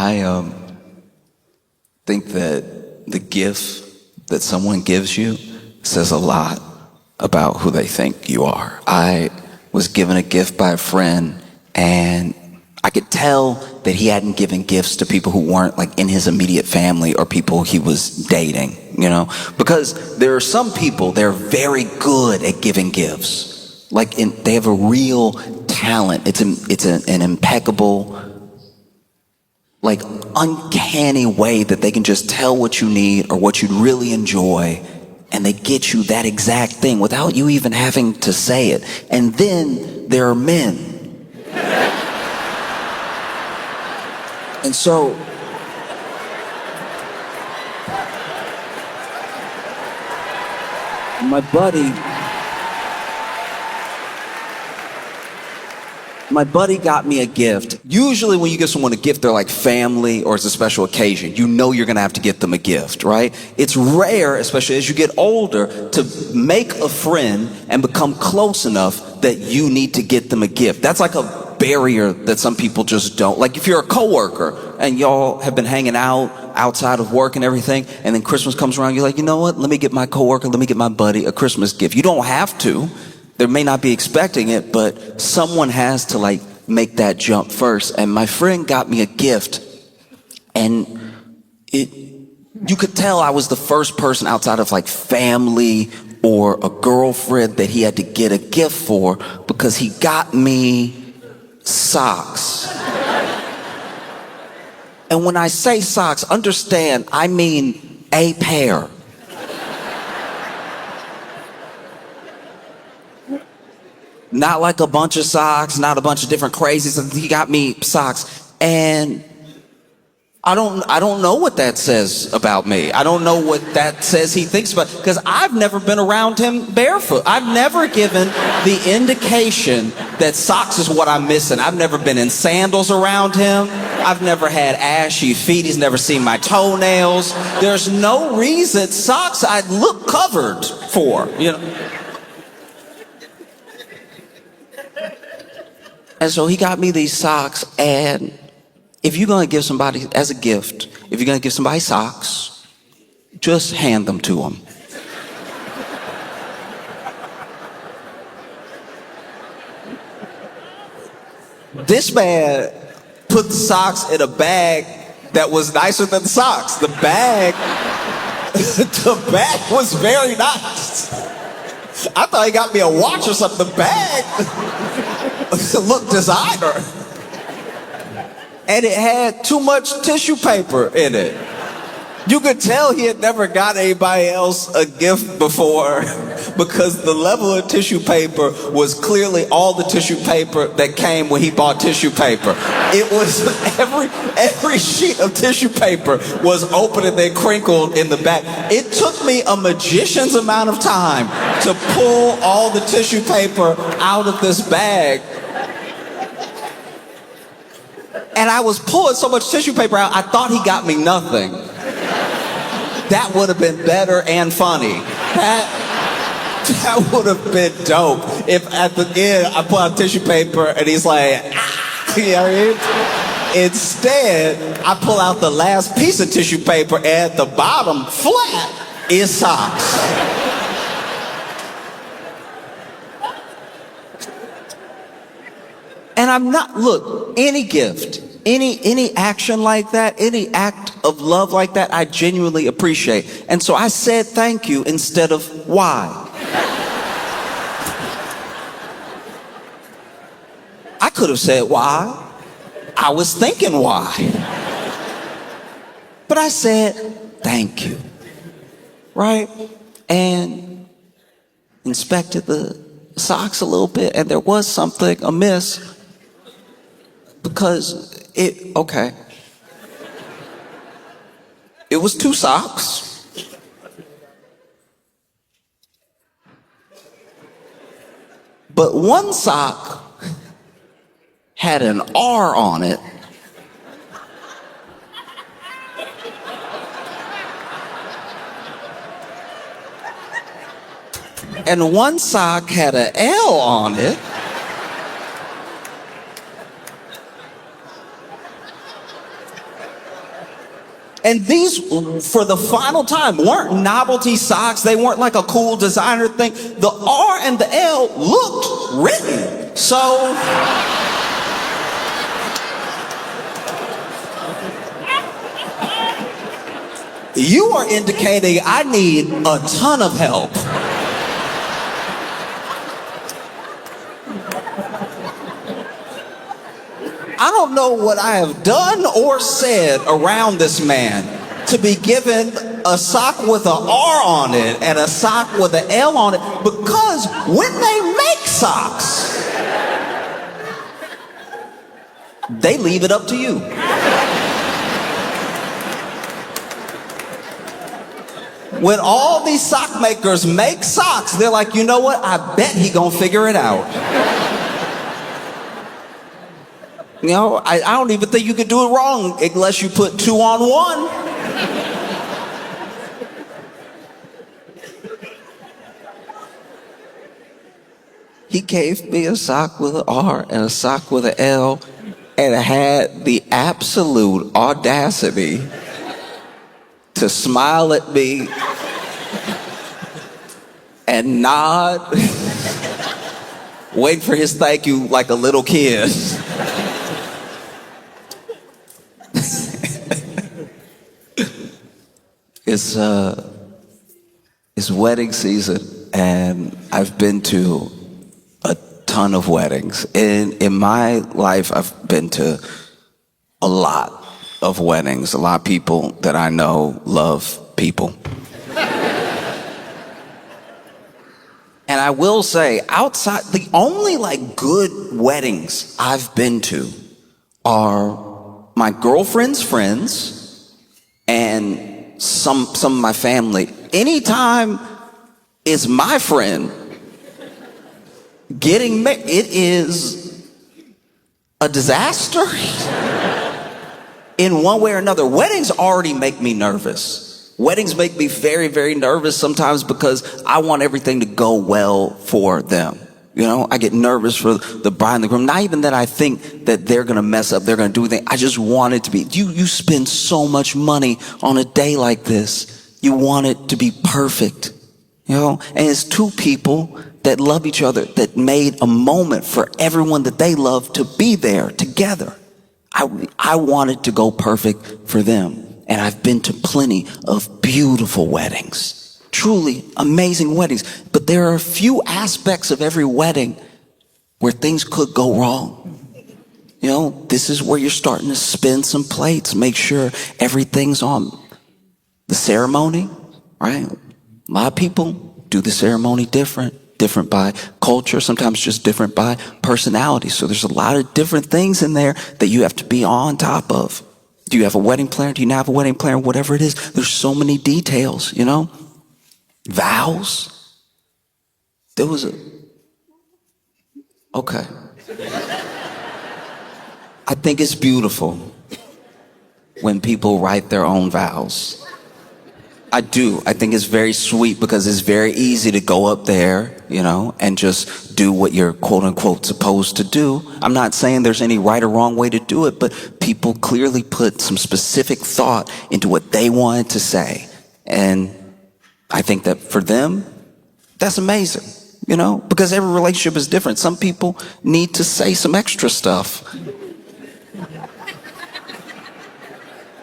I think that the gift that someone gives you says a lot about who they think you are. I was given a gift by a friend, and I could tell that he hadn't given gifts to people who weren't like in his immediate family or people he was dating, you know? Because there are some people, they're very good at giving gifts. They have a real talent. It's an impeccable, like uncanny way that they can just tell what you need or what you'd really enjoy, and they get you that exact thing without you even having to say it. And then there are men. And so my buddy got me a gift. Usually when you give someone a gift, they're like family or it's a special occasion. You know you're gonna have to get them a gift, right? It's rare, especially as you get older, to make a friend and become close enough that you need to get them a gift. That's like a barrier that some people just don't. Like if you're a coworker and y'all have been hanging out outside of work and everything, and then Christmas comes around, you're like, you know what? Let me get my coworker, let me get my buddy a Christmas gift. You don't have to. They may not be expecting it, but someone has to like make that jump first. And my friend got me a gift, and you could tell I was the first person outside of like family or a girlfriend that he had to get a gift for, because he got me socks. And when I say socks, understand, I mean a pair. Not like a bunch of socks, not a bunch of different crazies. He got me socks, and I don't know what that says about me. I don't know what that says he thinks about, because I've never been around him barefoot. I've never given the indication that socks is what I'm missing. I've never been in sandals around him. I've never had ashy feet. He's never seen my toenails. There's no reason socks I'd look covered for, you know. And so he got me these socks, and if you're going to give somebody as a gift, if you're going to give somebody socks, just hand them to them. This man put the socks in a bag that was nicer than the socks. The bag was very nice. I thought he got me a watch or something. The bag looked designer. And it had too much tissue paper in it. You could tell he had never got anybody else a gift before, because the level of tissue paper was clearly all the tissue paper that came when he bought tissue paper. It was every sheet of tissue paper was open and then crinkled in the back. It took me a magician's amount of time to pull all the tissue paper out of this bag. And I was pulling so much tissue paper out, I thought he got me nothing. That would have been better and funny. That would have been dope if at the end I pull out tissue paper and he's like, ah, you know what I mean? Instead, I pull out the last piece of tissue paper, and at the bottom, flat, is socks. And I'm not, look, any gift, any action like that, any act of love like that, I genuinely appreciate. And so I said thank you instead of why. I could have said why. I was thinking why. But I said thank you, right? And inspected the socks a little bit, and there was something amiss. Because it was two socks. But one sock had an R on it. And one sock had an L on it. And these, for the final time, weren't novelty socks. They weren't like a cool designer thing. The R and the L looked written. So you are indicating I need a ton of help. I don't know what I have done or said around this man to be given a sock with an R on it and a sock with an L on it, because when they make socks, they leave it up to you. When all these sock makers make socks, they're like, you know what? I bet he gonna figure it out. You know, I don't even think you could do it wrong unless you put 2 on 1. He gave me a sock with an R and a sock with an L, and had the absolute audacity to smile at me and nod, wait for his thank you like a little kid. It's wedding season, and I've been to a ton of weddings. In my life, I've been to a lot of weddings. A lot of people that I know love people. And I will say, outside, the only like good weddings I've been to are my girlfriend's friends and some of my family. Anytime it's my friend getting married, it is a disaster in one way or another. Weddings already make me nervous. Weddings make me very, very nervous sometimes because I want everything to go well for them. You know, I get nervous for the bride and the groom. Not even that I think that they're going to mess up, they're going to do anything. I just want it to be, you spend so much money on a day like this. You want it to be perfect, you know? And it's 2 people that love each other, that made a moment for everyone that they love to be there together. I want it to go perfect for them. And I've been to plenty of beautiful weddings. Truly amazing weddings. But there are a few aspects of every wedding where things could go wrong. You know, this is where you're starting to spin some plates, make sure everything's on. The ceremony, right? A lot of people do the ceremony different by culture, sometimes just different by personality. So there's a lot of different things in there that you have to be on top of. Do you have a wedding planner? Do you not have a wedding planner? Whatever it is, there's so many details, you know? Vows. There was okay. I think it's beautiful when people write their own vows. I do. I think it's very sweet because it's very easy to go up there, you know, and just do what you're quote unquote supposed to do. I'm not saying there's any right or wrong way to do it, but people clearly put some specific thought into what they wanted to say. And I think that for them, that's amazing, you know, because every relationship is different. Some people need to say some extra stuff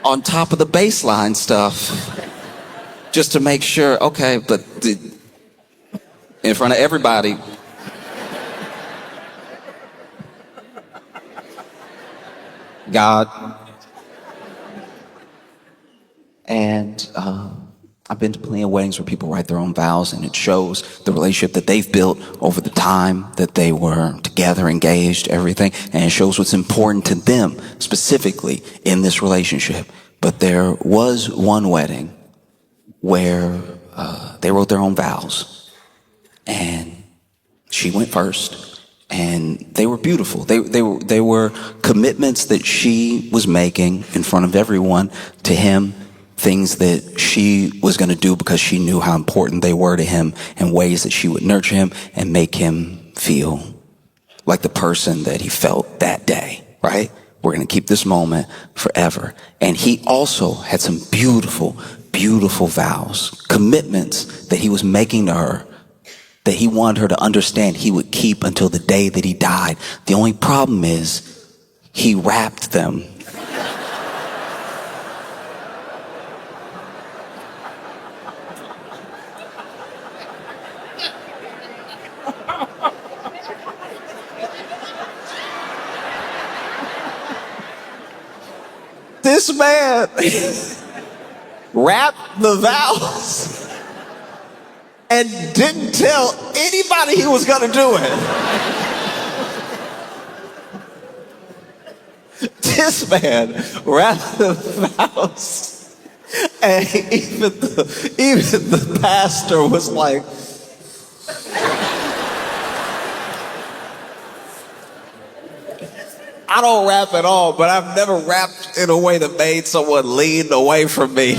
on top of the baseline stuff. Just to make sure, okay, but in front of everybody. God. And I've been to plenty of weddings where people write their own vows, and it shows the relationship that they've built over the time that they were together, engaged, everything. And it shows what's important to them specifically in this relationship. But there was one wedding where they wrote their own vows, and she went first, and they were beautiful. They were commitments that she was making in front of everyone to him, things that she was going to do because she knew how important they were to him, and ways that she would nurture him and make him feel like the person that he felt that day, right? We're going to keep this moment forever. And he also had some beautiful, beautiful vows, commitments that he was making to her, that he wanted her to understand he would keep until the day that he died. The only problem is he wrapped them. This man wrapped the vows and didn't tell anybody he was gonna do it. This man wrapped the vows, and even the pastor was like, I don't rap at all, but I've never rapped in a way that made someone lean away from me.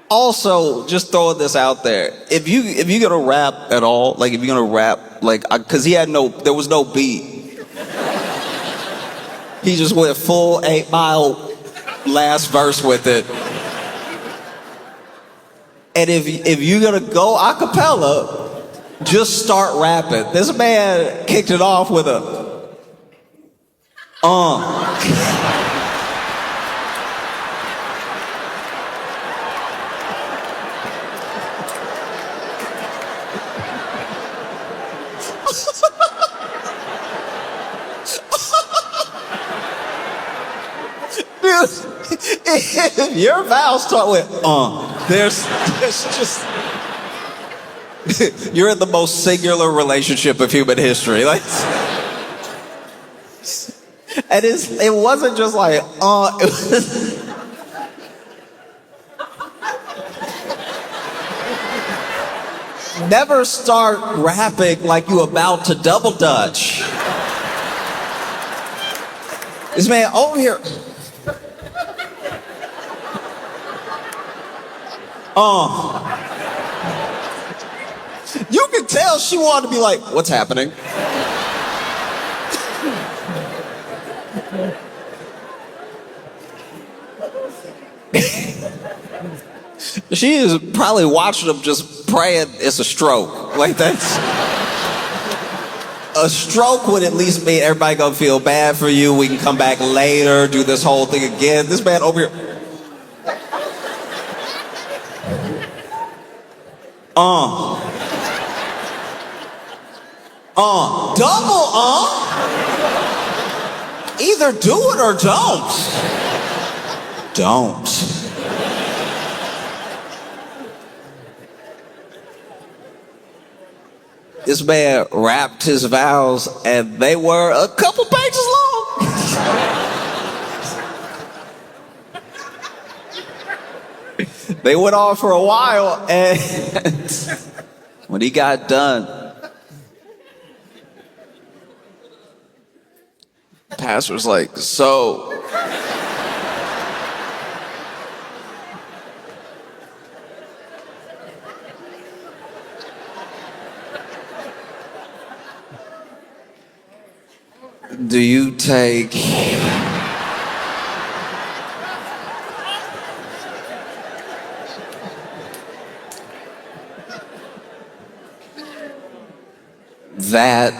Also, just throwing this out there, if you're gonna rap at all, like if you're gonna rap, like, cause there was no beat. He just went full 8 Mile last verse with it. And if you're gonna go a cappella, just start rapping. This man kicked it off with a Dude, if your vows start with there's just you're in the most singular relationship of human history. Like, and it wasn't just like, it was never start rapping like you about to double dutch. This man over here. You could tell she wanted to be like, what's happening? She is probably watching him just praying it's a stroke. Like, that's a stroke would at least mean everybody gonna feel bad for you. We can come back later, do this whole thing again. This man over here. Double either do it or don't. Don't. This man rapped his vows and they were a couple pages long. They went on for a while, and when he got done, the pastor was like, so, do you take that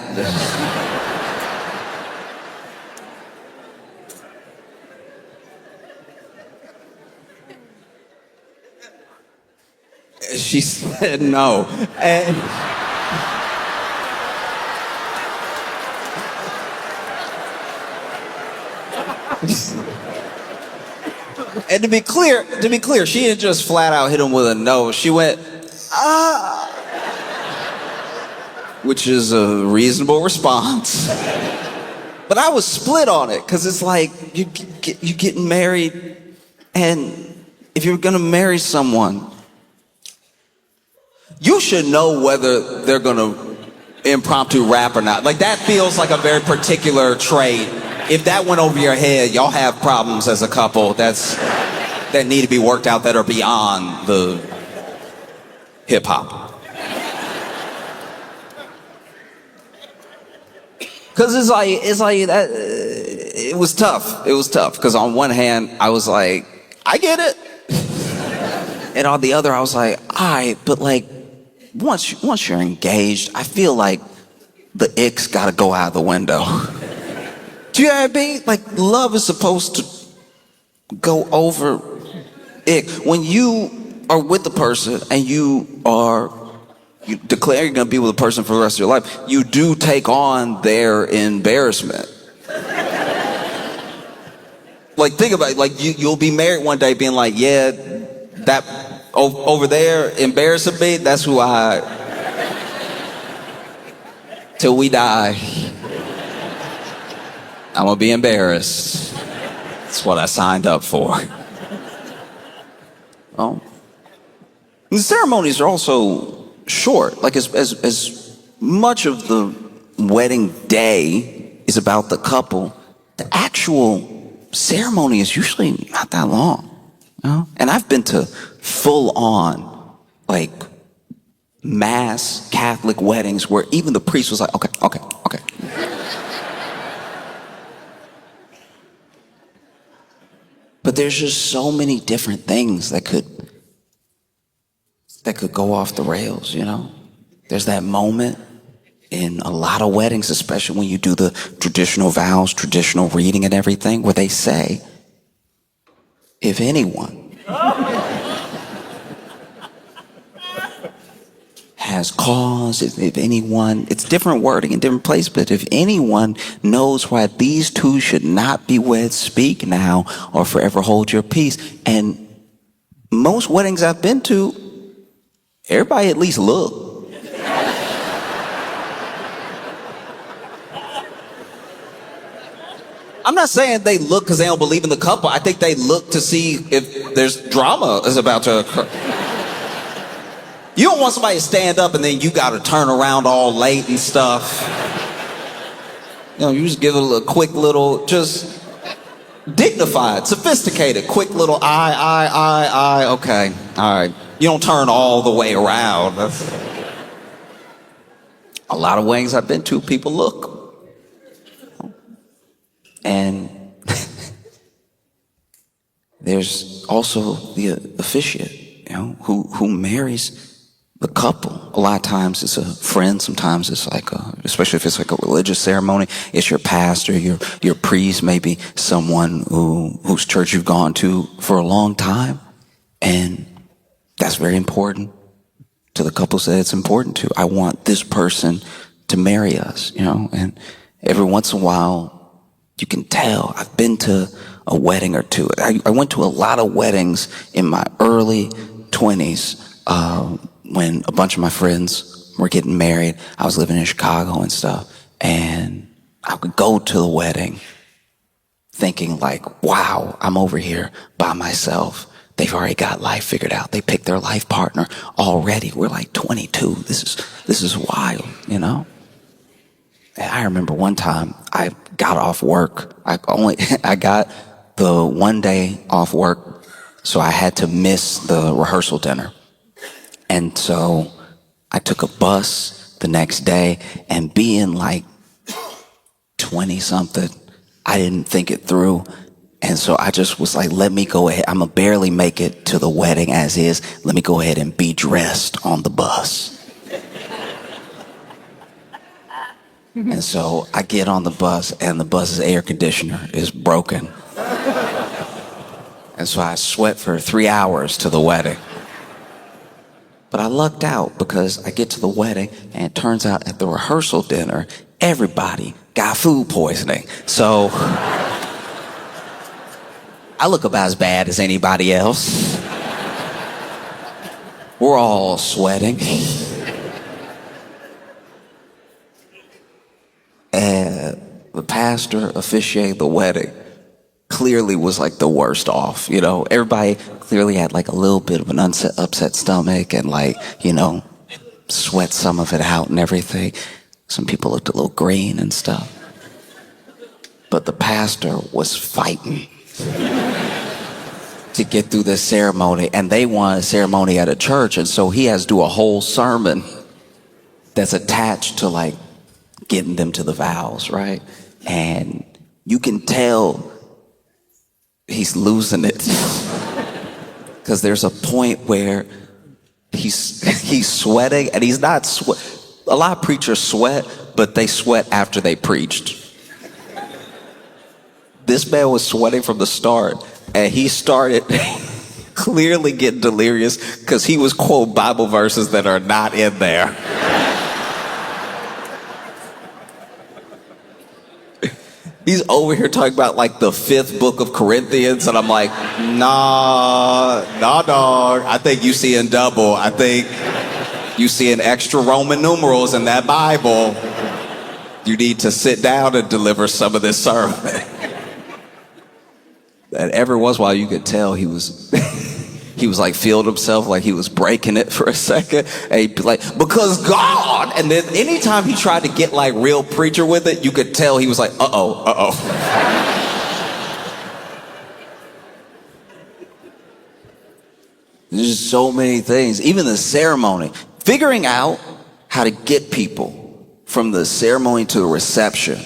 she said no, and to be clear, she didn't just flat out hit him with a no. She went, which is a reasonable response. But I was split on it, because it's like, you getting married, and if you're gonna marry someone, you should know whether they're gonna impromptu rap or not. Like, that feels like a very particular trait. If that went over your head, y'all have problems as a couple that need to be worked out, that are beyond the hip hop. Cause it's like that. It was tough. It was tough. Cause on one hand, I was like, I get it. And on the other, I was like, all right, but like, once you're engaged, I feel like the ick's gotta go out the window. Do you know what I mean? Like, love is supposed to go over ick. When you are with the person and you declare you're gonna be with a person for the rest of your life, you do take on their embarrassment. Like, think about it. Like, you'll be married one day being like, yeah, that over there embarrassing me, that's who till we die, I'm gonna be embarrassed. That's what I signed up for. Oh. The ceremonies are also short. Like, as much of the wedding day is about the couple, the actual ceremony is usually not that long. You know? And I've been to full on, like, mass Catholic weddings where even the priest was like, okay. But there's just so many different things that could go off the rails, you know? There's that moment in a lot of weddings, especially when you do the traditional vows, traditional reading and everything, where they say, if anyone has cause, if anyone, it's different wording in different places, but if anyone knows why these two should not be wed, speak now or forever hold your peace. And most weddings I've been to, everybody at least look. I'm not saying they look because they don't believe in the couple. I think they look to see if there's drama is about to occur. You don't want somebody to stand up and then you got to turn around all late and stuff. You know, you just give it a quick little, just dignified, sophisticated, quick little I, okay, all right. You don't turn all the way around. A lot of weddings I've been to, people look. And there's also the officiant, you know, who marries the couple. A lot of times it's a friend, sometimes it's like especially if it's like a religious ceremony, it's your pastor, your priest, maybe someone whose church you've gone to for a long time. And that's very important to the couples that it's important to. I want this person to marry us, you know, and every once in a while, you can tell. I've been to a wedding or two. I went to a lot of weddings in my early 20s when a bunch of my friends were getting married. I was living in Chicago and stuff. And I would go to the wedding thinking like, wow, I'm over here by myself. They've already got life figured out. They picked their life partner already. We're like 22. This is wild, you know? And I remember one time I got off work. I got the one day off work, so I had to miss the rehearsal dinner. And so I took a bus the next day, and being like 20 something, I didn't think it through. And so I just was like, let me go ahead. I'm gonna barely make it to the wedding as is. Let me go ahead and be dressed on the bus. And so I get on the bus, and the bus's air conditioner is broken. And so I sweat for 3 hours to the wedding. But I lucked out because I get to the wedding, and it turns out at the rehearsal dinner, everybody got food poisoning. So I look about as bad as anybody else. We're all sweating. And the pastor officiating the wedding clearly was like the worst off, you know. Everybody clearly had like a little bit of an upset stomach and like, you know, sweat some of it out and everything. Some people looked a little green and stuff. But the pastor was fighting to get through this ceremony, and they want a ceremony at a church, and so he has to do a whole sermon that's attached to like getting them to the vows, right? And you can tell he's losing it. Because there's a point where he's sweating, and he's not a lot of preachers sweat, but they sweat after they preached. This man was sweating from the start, and he started clearly getting delirious because he was quoting Bible verses that are not in there. He's over here talking about like the 5th book of Corinthians, and I'm like, nah, dog. I think you see in double. I think you see in extra Roman numerals in that Bible. You need to sit down and deliver some of this sermon. And every once in a while you could tell he was like feeling himself like he was breaking it for a second. And he'd be like, because God, and then anytime he tried to get like real preacher with it, you could tell he was like, uh-oh. There's so many things, even the ceremony. Figuring out how to get people from the ceremony to the reception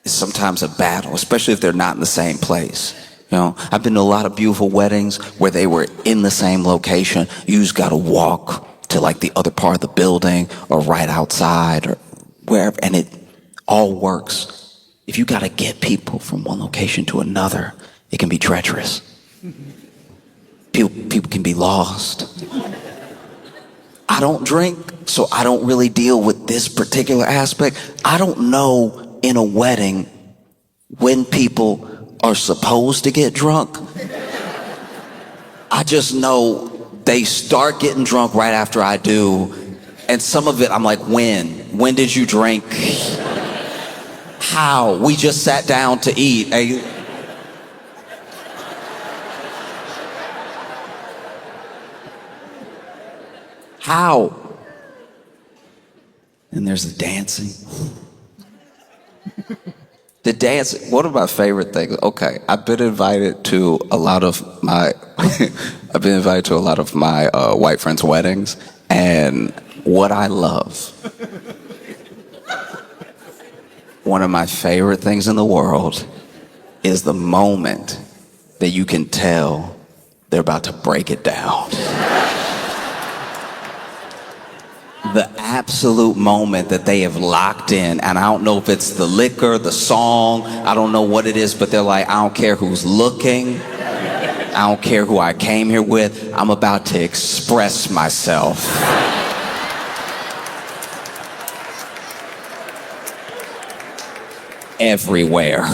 is sometimes a battle, especially if they're not in the same place. You know, I've been to a lot of beautiful weddings where they were in the same location. You just got to walk to like the other part of the building or right outside or wherever, and it all works. If you got to get people from one location to another, it can be treacherous. People can be lost. I don't drink, so I don't really deal with this particular aspect. I don't know in a wedding when people are supposed to get drunk. I just know they start getting drunk right after I do. And some of it, I'm like, when? When did you drink? How? We just sat down to eat. How? And there's the dancing. The dance, one of my favorite things, okay, I've been invited to a lot of my white friends' weddings, and what I love, one of my favorite things in the world is the moment that you can tell they're about to break it down. The absolute moment that they have locked in, and I don't know if it's the liquor, the song, I don't know what it is, but they're like, I don't care who's looking, I don't care who I came here with, I'm about to express myself. Everywhere.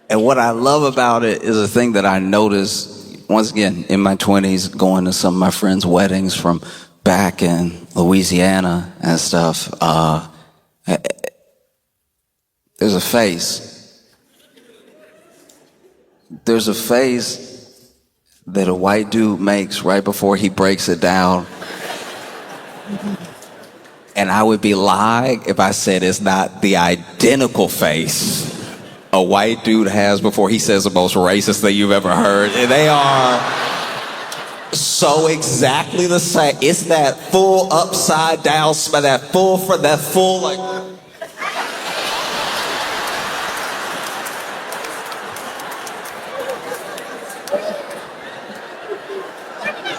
And what I love about it is a thing that I noticed once again, in my 20s, going to some of my friends' weddings from back in Louisiana and stuff, there's a face. There's a face that a white dude makes right before he breaks it down. And I would be lying if I said it's not the identical face a white dude has before he says the most racist thing you've ever heard. And they are so exactly the same. It's that full upside down smile, that full like.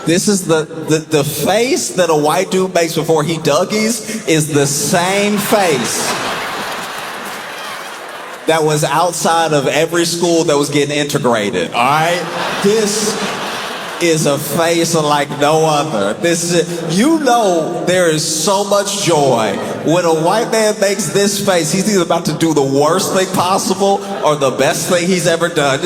This is the face that a white dude makes before he Dougies is the same face that was outside of every school that was getting integrated, all right? This is a face like no other. This is, you know, there is so much joy. When a white man makes this face, he's either about to do the worst thing possible or the best thing he's ever done.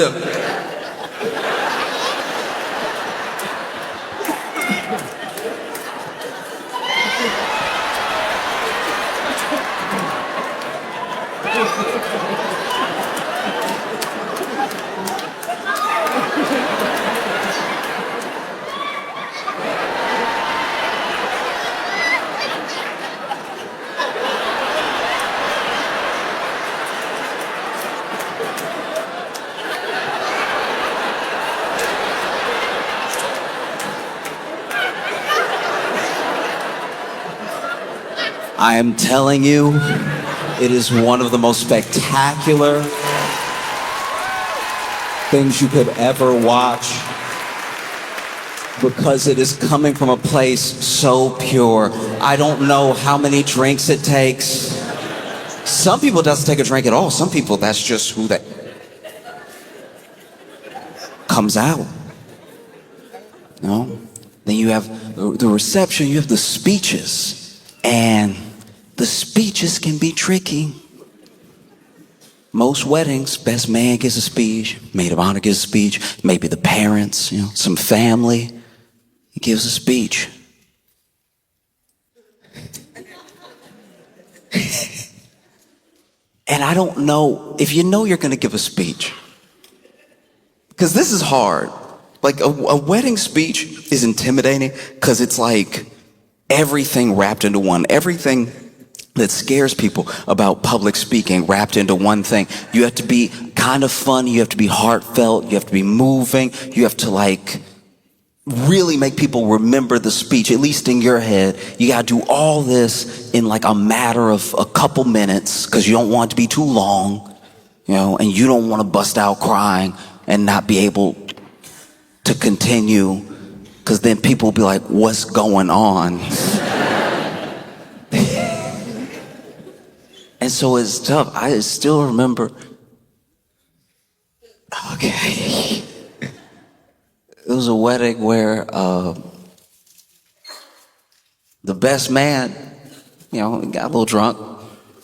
I am telling you, it is one of the most spectacular things you could ever watch, because it is coming from a place so pure. I don't know how many drinks it takes. Some people it doesn't take a drink at all. Some people, that's just who that comes out. You know? Then you have the reception, you have the speeches. And the speeches can be tricky. Most weddings, best man gives a speech, maid of honor gives a speech, maybe the parents, some family, he gives a speech. And I don't know if you know you're going to give a speech, because this is hard. Like a wedding speech is intimidating because it's like everything wrapped into one. Everything that scares people about public speaking wrapped into one thing. You have to be kind of fun. You have to be heartfelt. You have to be moving. You have to like really make people remember the speech, at least in your head. You got to do all this in like a matter of a couple minutes because you don't want it to be too long, and you don't want to bust out crying and not be able to continue, because then people will be like, what's going on? And so it's tough. I still remember, okay, it was a wedding where the best man, got a little drunk,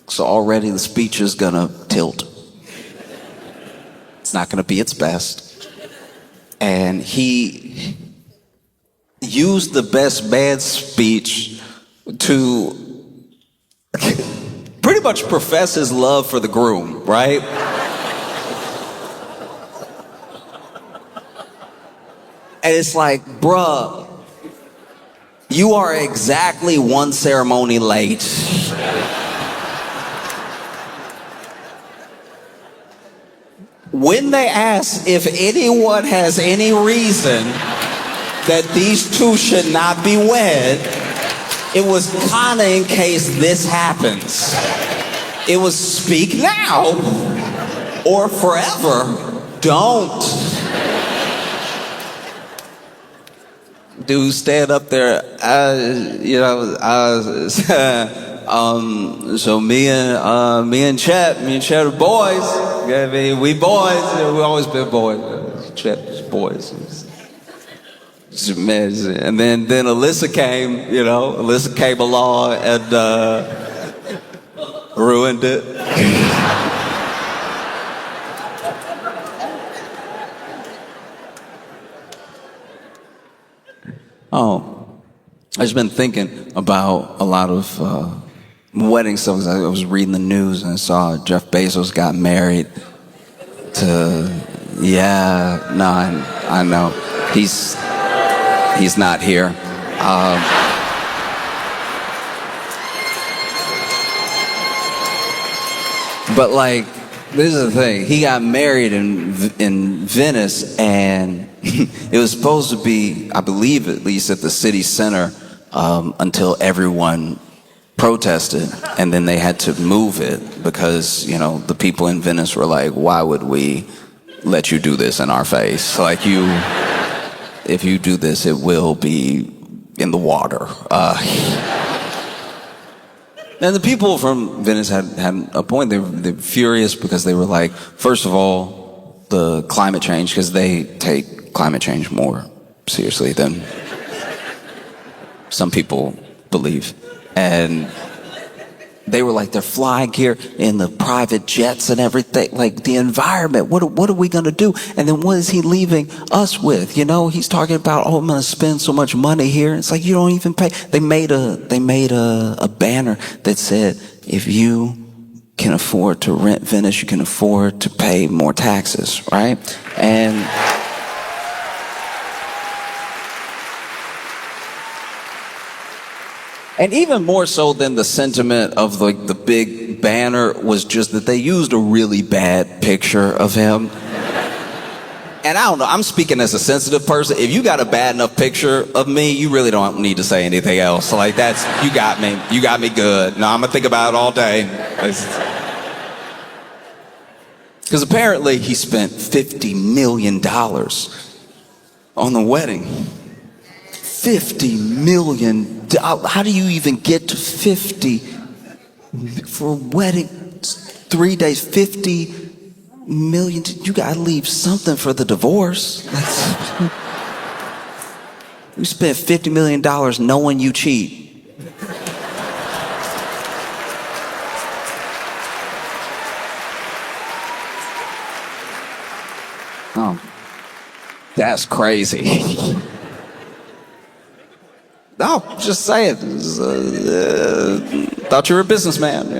so already the speech is gonna tilt. It's not gonna be its best. And he used the best man speech to pretty much profess his love for the groom, right? And it's like, bruh, you are exactly one ceremony late. When they ask if anyone has any reason that these two should not be wed, it was kind of in case this happens. It was speak now or forever don't. Dude, stand up there. So me and Chet are boys. Yeah, I mean, we boys. We always been boys. Chet's boys. And then Alyssa came. Alyssa came along and ruined it. I've just been thinking about a lot of wedding stuff. I was reading the news and I saw Jeff Bezos got married to, I know. He's not here. But like, this is the thing. He got married in Venice, and it was supposed to be, I believe, at least at the city center, until everyone protested, and then they had to move it because, the people in Venice were like, why would we let you do this in our face? Like, if you do this, it will be in the water. And the people from Venice had a point. They're furious because they were like, first of all, the climate change, because they take climate change more seriously than some people believe. And they were like, they're flying here in the private jets and everything, like the environment. What are we gonna do? And then what is he leaving us with? He's talking about, I'm gonna spend so much money here. It's like, you don't even pay. They made a banner that said, if you can afford to rent Venice, you can afford to pay more taxes, right? And even more so than the sentiment of like the big banner was just that they used a really bad picture of him. And I don't know, I'm speaking as a sensitive person. If you got a bad enough picture of me, you really don't need to say anything else. Like, that's, you got me. You got me good. No, I'm gonna think about it all day. Because apparently he spent $50 million on the wedding. $50 million. How do you even get to 50 for a wedding? 3 days, 50 million. You gotta leave something for the divorce. You spent $50 million knowing you cheat. Oh, that's crazy. No, just say it. Thought you were a businessman.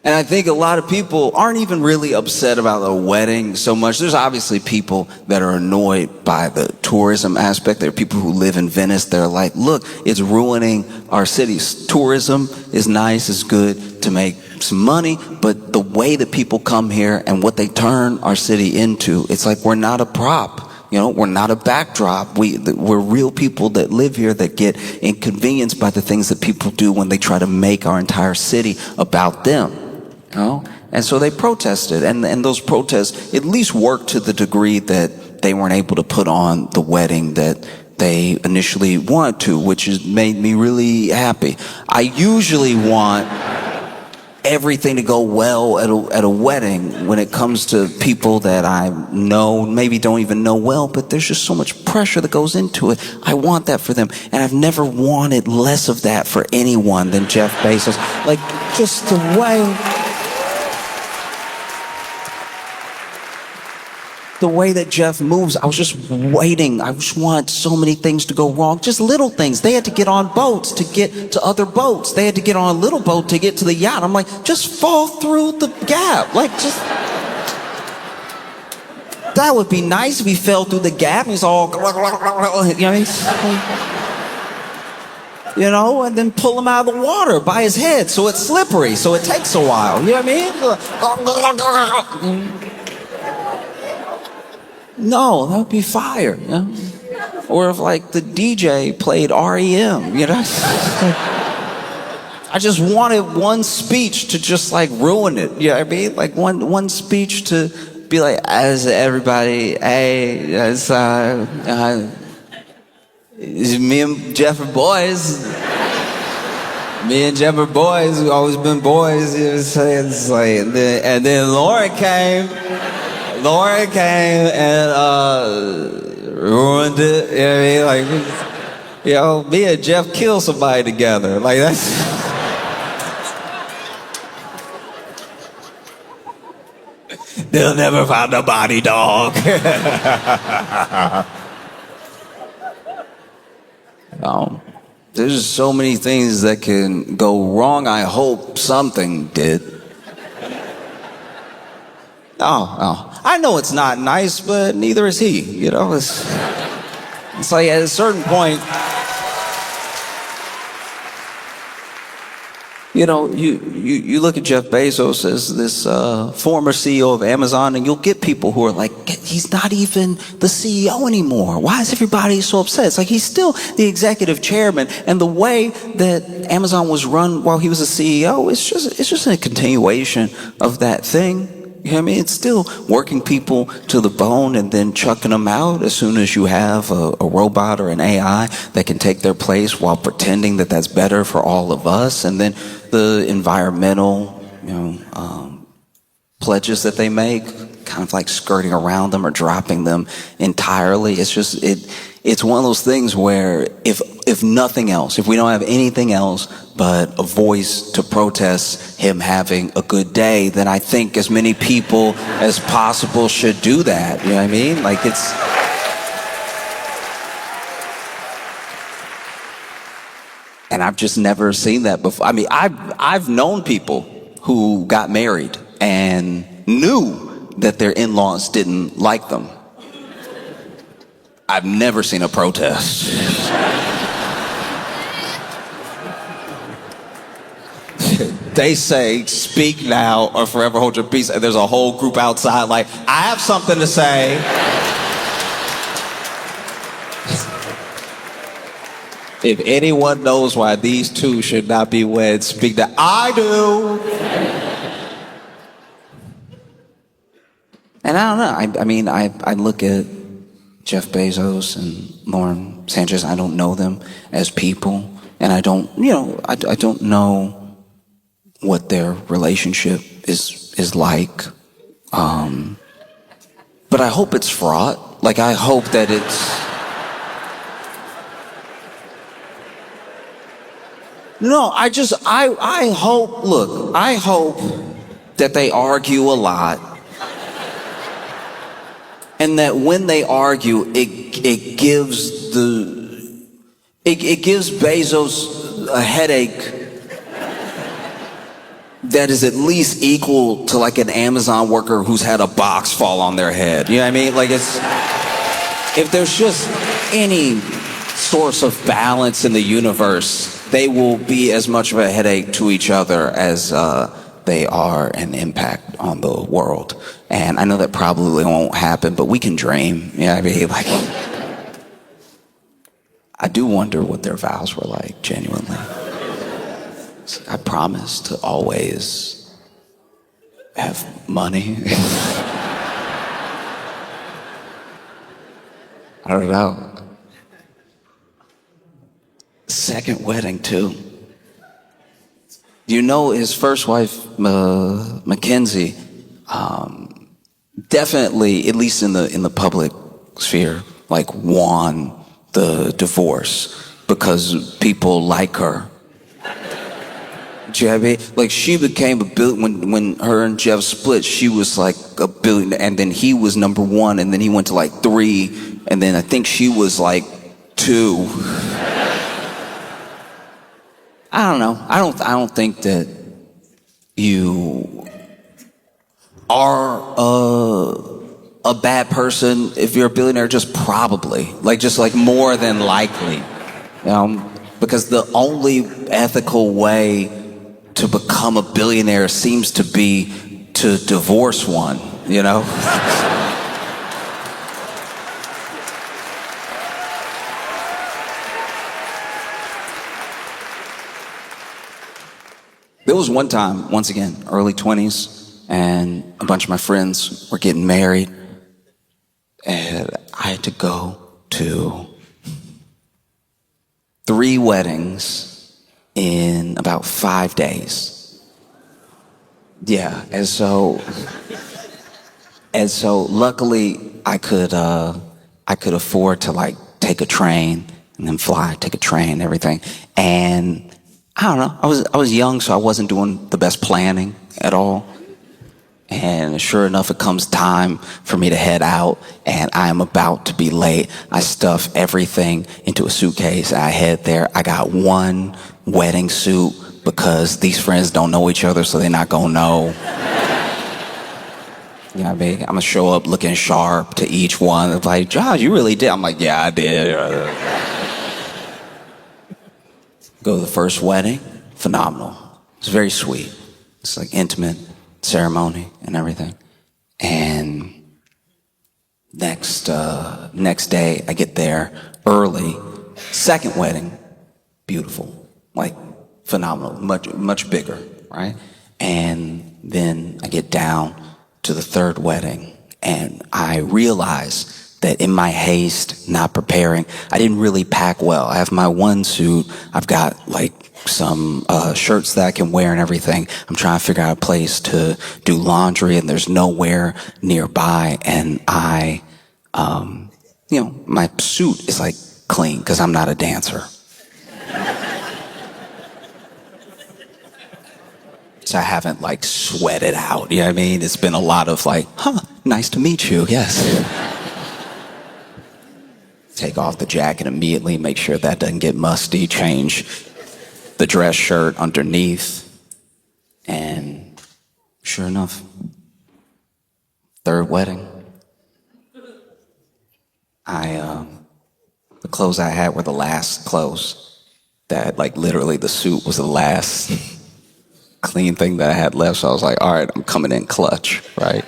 And I think a lot of people aren't even really upset about the wedding so much. There's obviously people that are annoyed by the tourism aspect. There are people who live in Venice. They're like, look, it's ruining our cities. Tourism is nice, it's good to make some money, but the way that people come here and what they turn our city into, it's like we're not a prop. We're not a backdrop. We're real people that live here that get inconvenienced by the things that people do when they try to make our entire city about them. And so they protested, and those protests at least worked to the degree that they weren't able to put on the wedding that they initially wanted to, which has made me really happy. I usually want everything to go well at a wedding when it comes to people that I know, maybe don't even know well, but there's just so much pressure that goes into it. I want that for them, and I've never wanted less of that for anyone than Jeff Bezos. Like, just the way that Jeff moves, I was just waiting. I just want so many things to go wrong. Just little things. They had to get on boats to get to other boats. They had to get on a little boat to get to the yacht. I'm like, just fall through the gap. Like, just... That would be nice if he fell through the gap and he's all... and then pull him out of the water by his head so it's slippery, so it takes a while. You know what I mean? No, that would be fire, Or if, like, the DJ played REM, I just wanted one speech to just, like, ruin it, you know what I mean? Like, one speech to be like, as everybody, hey, it's me and Jeff are boys. Me and Jeff are boys, we've always been boys, It's like, and then Lauren came and ruined it. You know what I mean? Like, me and Jeff killed somebody together. Like, that's... They'll never find a body, dog. There's just so many things that can go wrong. I hope something did. I know it's not nice, but neither is he. It's like at a certain point, you look at Jeff Bezos as this former CEO of Amazon, and you'll get people who are like, he's not even the CEO anymore. Why is everybody so upset? It's like he's still the executive chairman, and the way that Amazon was run while he was a CEO, it's just a continuation of that thing. You know what I mean? It's still working people to the bone and then chucking them out as soon as you have a robot or an AI that can take their place while pretending that that's better for all of us. And then the environmental, pledges that they make, kind of like skirting around them or dropping them entirely. It's just, it's one of those things where if nothing else, if we don't have anything else but a voice to protest him having a good day, then I think as many people as possible should do that. You know what I mean? Like, it's... And I've just never seen that before. I mean, I've known people who got married and knew that their in-laws didn't like them. I've never seen a protest. they say, speak now or forever hold your peace. And there's a whole group outside like, I have something to say. If anyone knows why these two should not be wed, speak now. I do. And I don't know. I mean, I look at Jeff Bezos and Lauren Sanchez. I don't know them as people. And I don't, I don't know what their relationship is like. But I hope it's fraught. Like, I hope that it's... No, I hope, look, I hope that they argue a lot. And that when they argue, it gives Bezos a headache that is at least equal to like an Amazon worker who's had a box fall on their head. You know what I mean? Like, it's, if there's just any source of balance in the universe, they will be as much of a headache to each other as they are an impact on the world. And I know that probably won't happen, but we can dream. You know what I mean? Like, I do wonder what their vows were like, genuinely. I promise to always have money. I don't know. Second wedding, too. You know, his first wife, Mackenzie, definitely, at least in the public sphere, like won the divorce because people like her. Do you know what I mean? Like, she became a billion when her and Jeff split. She was like a billion, and then he was number one, and then he went to like 3, and then I think she was like 2. I don't know. I don't think that you are a bad person if you're a billionaire. Just probably, just more than likely, because the only ethical way to become a billionaire seems to be to divorce one. There was one time, once again, early 20s, and a bunch of my friends were getting married, and I had to go to 3 weddings in about 5 days. Yeah, and so luckily I could afford to take a train and then fly, take a train and everything. And I don't know, I was young, so I wasn't doing the best planning at all. And sure enough, it comes time for me to head out, and I am about to be late. I stuff everything into a suitcase, and I head there. I got one wedding suit because these friends don't know each other, so they're not gonna know. You know what I mean? I'm gonna show up looking sharp to each one. They're like, Josh, you really did? I'm like, yeah, I did. Go to the first wedding, phenomenal. It's very sweet. It's like intimate ceremony and everything. And next day, I get there early. Second wedding, beautiful, phenomenal, much bigger, right? And then I get down to the third wedding, and I realize that in my haste, not preparing, I didn't really pack well. I have my one suit. I've got some shirts that I can wear and everything. I'm trying to figure out a place to do laundry, and there's nowhere nearby. And my suit is clean because I'm not a dancer. So I haven't sweated out. You know what I mean? It's been a lot of nice to meet you. Yes. Take off the jacket immediately, make sure that doesn't get musty, change the dress shirt underneath, and sure enough, third wedding. The clothes I had were the last clothes. That literally the suit was the last clean thing that I had left. So I was like, all right, I'm coming in clutch, right?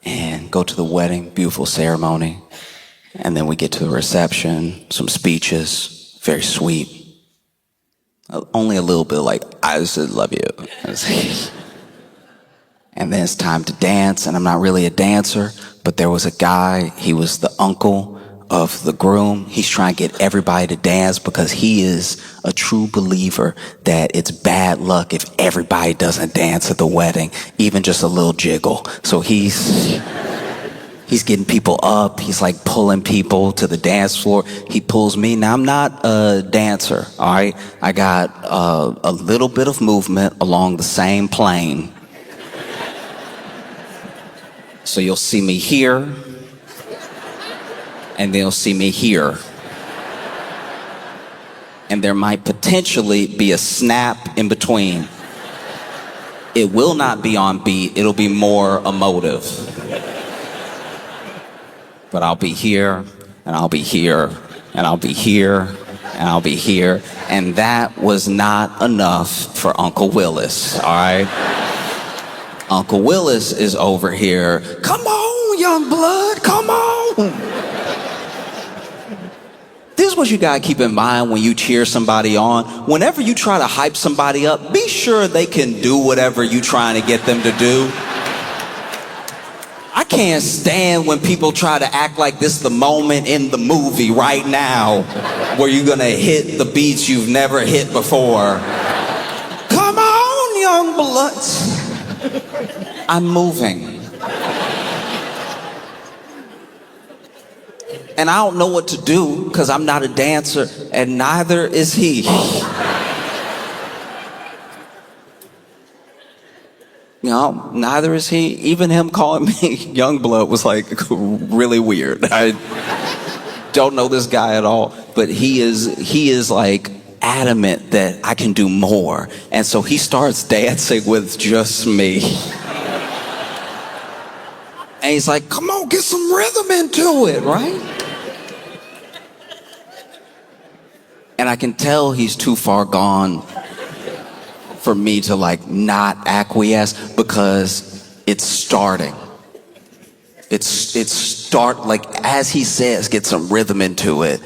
And go to the wedding, beautiful ceremony. And then we get to the reception, some speeches, very sweet. Only a little bit like, I just love you. And then it's time to dance, and I'm not really a dancer, but there was a guy, he was the uncle of the groom. He's trying to get everybody to dance because he is a true believer that it's bad luck if everybody doesn't dance at the wedding, even just a little jiggle. So he's getting people up. He's like pulling people to the dance floor. He pulls me. Now, I'm not a dancer, all right? I got a little bit of movement along the same plane. So you'll see me here, and then you'll see me here. And there might potentially be a snap in between. It will not be on beat. It'll be more emotive. But I'll be here, and I'll be here, and I'll be here, and I'll be here. And that was not enough for Uncle Willis, all right? Uncle Willis is over here. Come on, young blood, come on. This is what you gotta keep in mind when you cheer somebody on. Whenever you try to hype somebody up, be sure they can do whatever you're trying to get them to do. I can't stand when people try to act like this is the moment in the movie right now where you're gonna hit the beats you've never hit before. Come on, young bloods. I'm moving. And I don't know what to do because I'm not a dancer, and neither is he. You know, neither is he. Even him calling me young blood was like really weird. I don't know this guy at all, but he is like adamant that I can do more. And so he starts dancing with just me. And he's like, come on, get some rhythm into it, right? And I can tell he's too far gone for me to like not acquiesce because it's starting. It's start, like as he says, get some rhythm into it.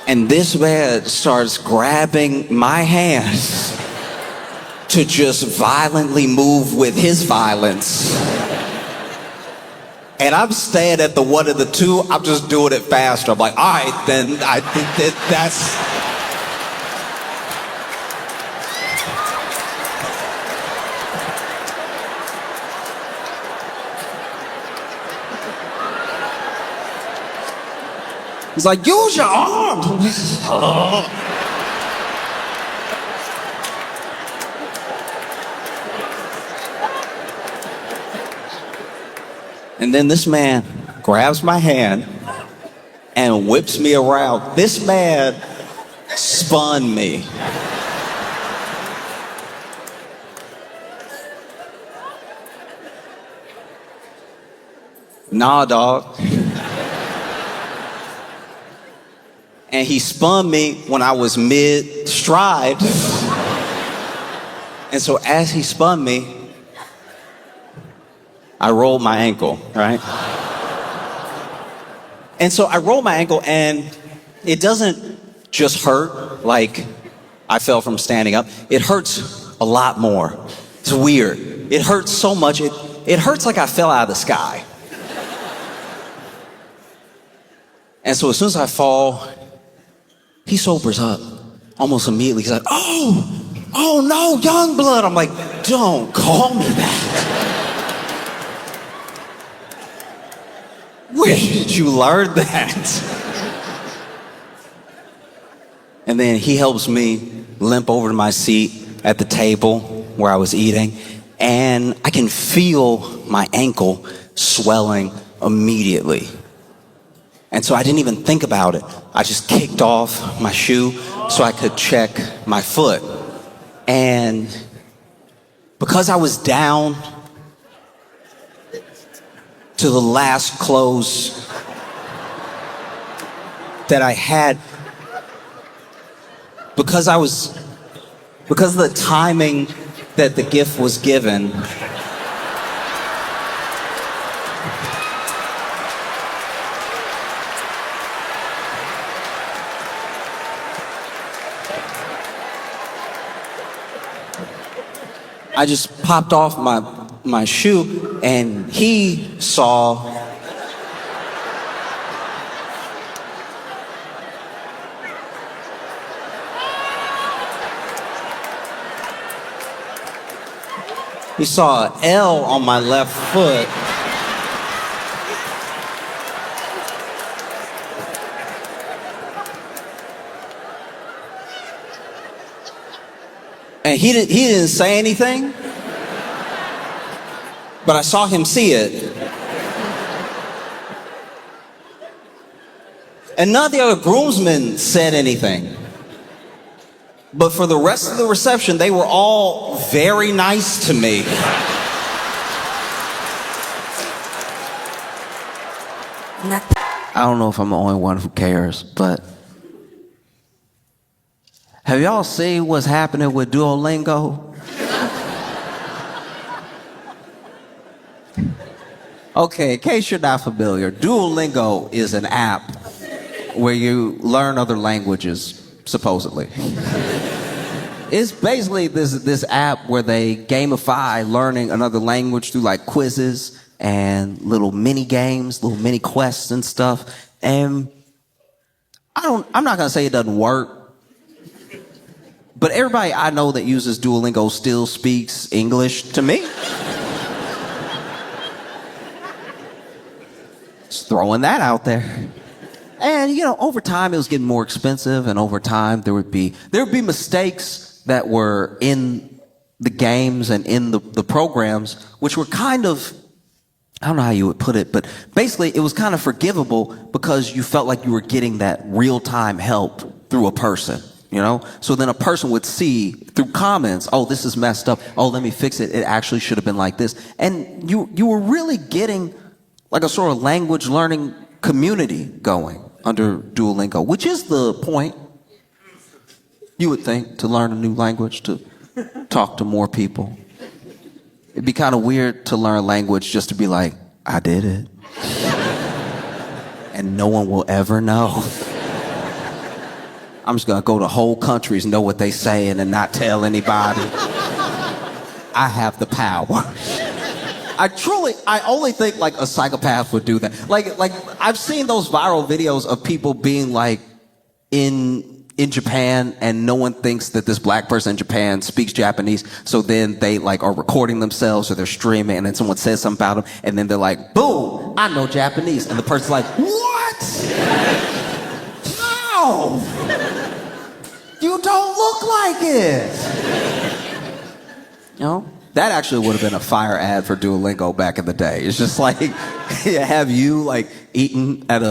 And this man starts grabbing my hands to just violently move with his violence. And I'm staying at the one of the two, I'm just doing it faster. I'm like, all right, then I think that's... He's like, use your arms. And then this man grabs my hand and whips me around. This man spun me. Nah, dog. And he spun me when I was mid-stride. And so as he spun me, I rolled my ankle, right? And so I rolled my ankle, and it doesn't just hurt like I fell from standing up. It hurts a lot more. It's weird. It hurts so much. It hurts like I fell out of the sky. And so as soon as I fall, he sobers up almost immediately. He's like, oh no, young blood. I'm like, don't call me that. Where did you learn that? And then he helps me limp over to my seat at the table where I was eating, and I can feel my ankle swelling immediately. And so I didn't even think about it. I just kicked off my shoe so I could check my foot. And because I was down to the last clothes that I had, because of the timing that the gift was given, I just popped off my shoe, and he saw an L on my left foot. And he didn't say anything, but I saw him see it. And none of the other groomsmen said anything. But for the rest of the reception, they were all very nice to me. I don't know if I'm the only one who cares, but have y'all seen what's happening with Duolingo? Okay, in case you're not familiar, Duolingo is an app where you learn other languages, supposedly. It's basically this app where they gamify learning another language through like quizzes and little mini games, little mini quests and stuff. And I'm not gonna say it doesn't work, but everybody I know that uses Duolingo still speaks English to me. Just throwing that out there. And over time it was getting more expensive, and over time there would be mistakes that were in the games and in the programs, which were kind of, I don't know how you would put it, but basically it was kind of forgivable because you felt like you were getting that real-time help through a person. So then a person would see through comments, oh, this is messed up. Oh, let me fix it. It actually should have been like this. And you were really getting like a sort of language learning community going under Duolingo, which is the point, you would think, to learn a new language, to talk to more people. It'd be kind of weird to learn a language just to be like, I did it. And no one will ever know. I'm just gonna go to whole countries, know what they saying, and not tell anybody. I have the power. I only think like a psychopath would do that. Like I've seen those viral videos of people being like in Japan, and no one thinks that this black person in Japan speaks Japanese. So then they like are recording themselves or they're streaming, and then someone says something about them, and then they're like, boom, I know Japanese. And the person's like, what? How? You don't look like it. That actually would have been a fire ad for Duolingo back in the day. It's just like, have you like eating at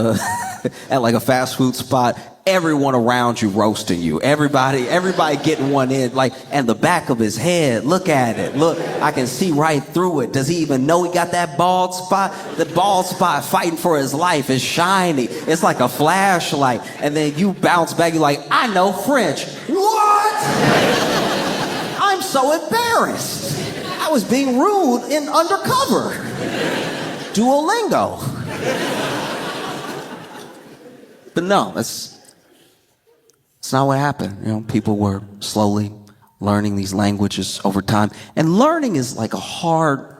like a fast food spot, everyone around you roasting you, everybody getting one in, like, and the back of his head, look at it, look, I can see right through it. Does he even know he got that bald spot? The bald spot fighting for his life is shiny. It's like a flashlight. And then you bounce back, you're like, I know French. What? I'm so embarrassed. I was being rude in undercover. Duolingo. But no, it's not what happened. People were slowly learning these languages over time. And learning is like a hard,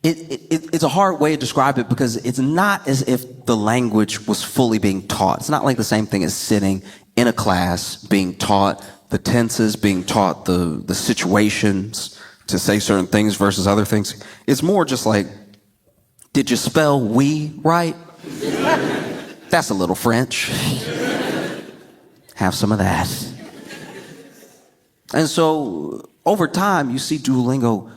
it's a hard way to describe it, because it's not as if the language was fully being taught. It's not like the same thing as sitting in a class being taught the tenses, being taught the situations to say certain things versus other things. It's more just like, did you spell we right? That's a little French. Have some of that. And so over time, you see Duolingo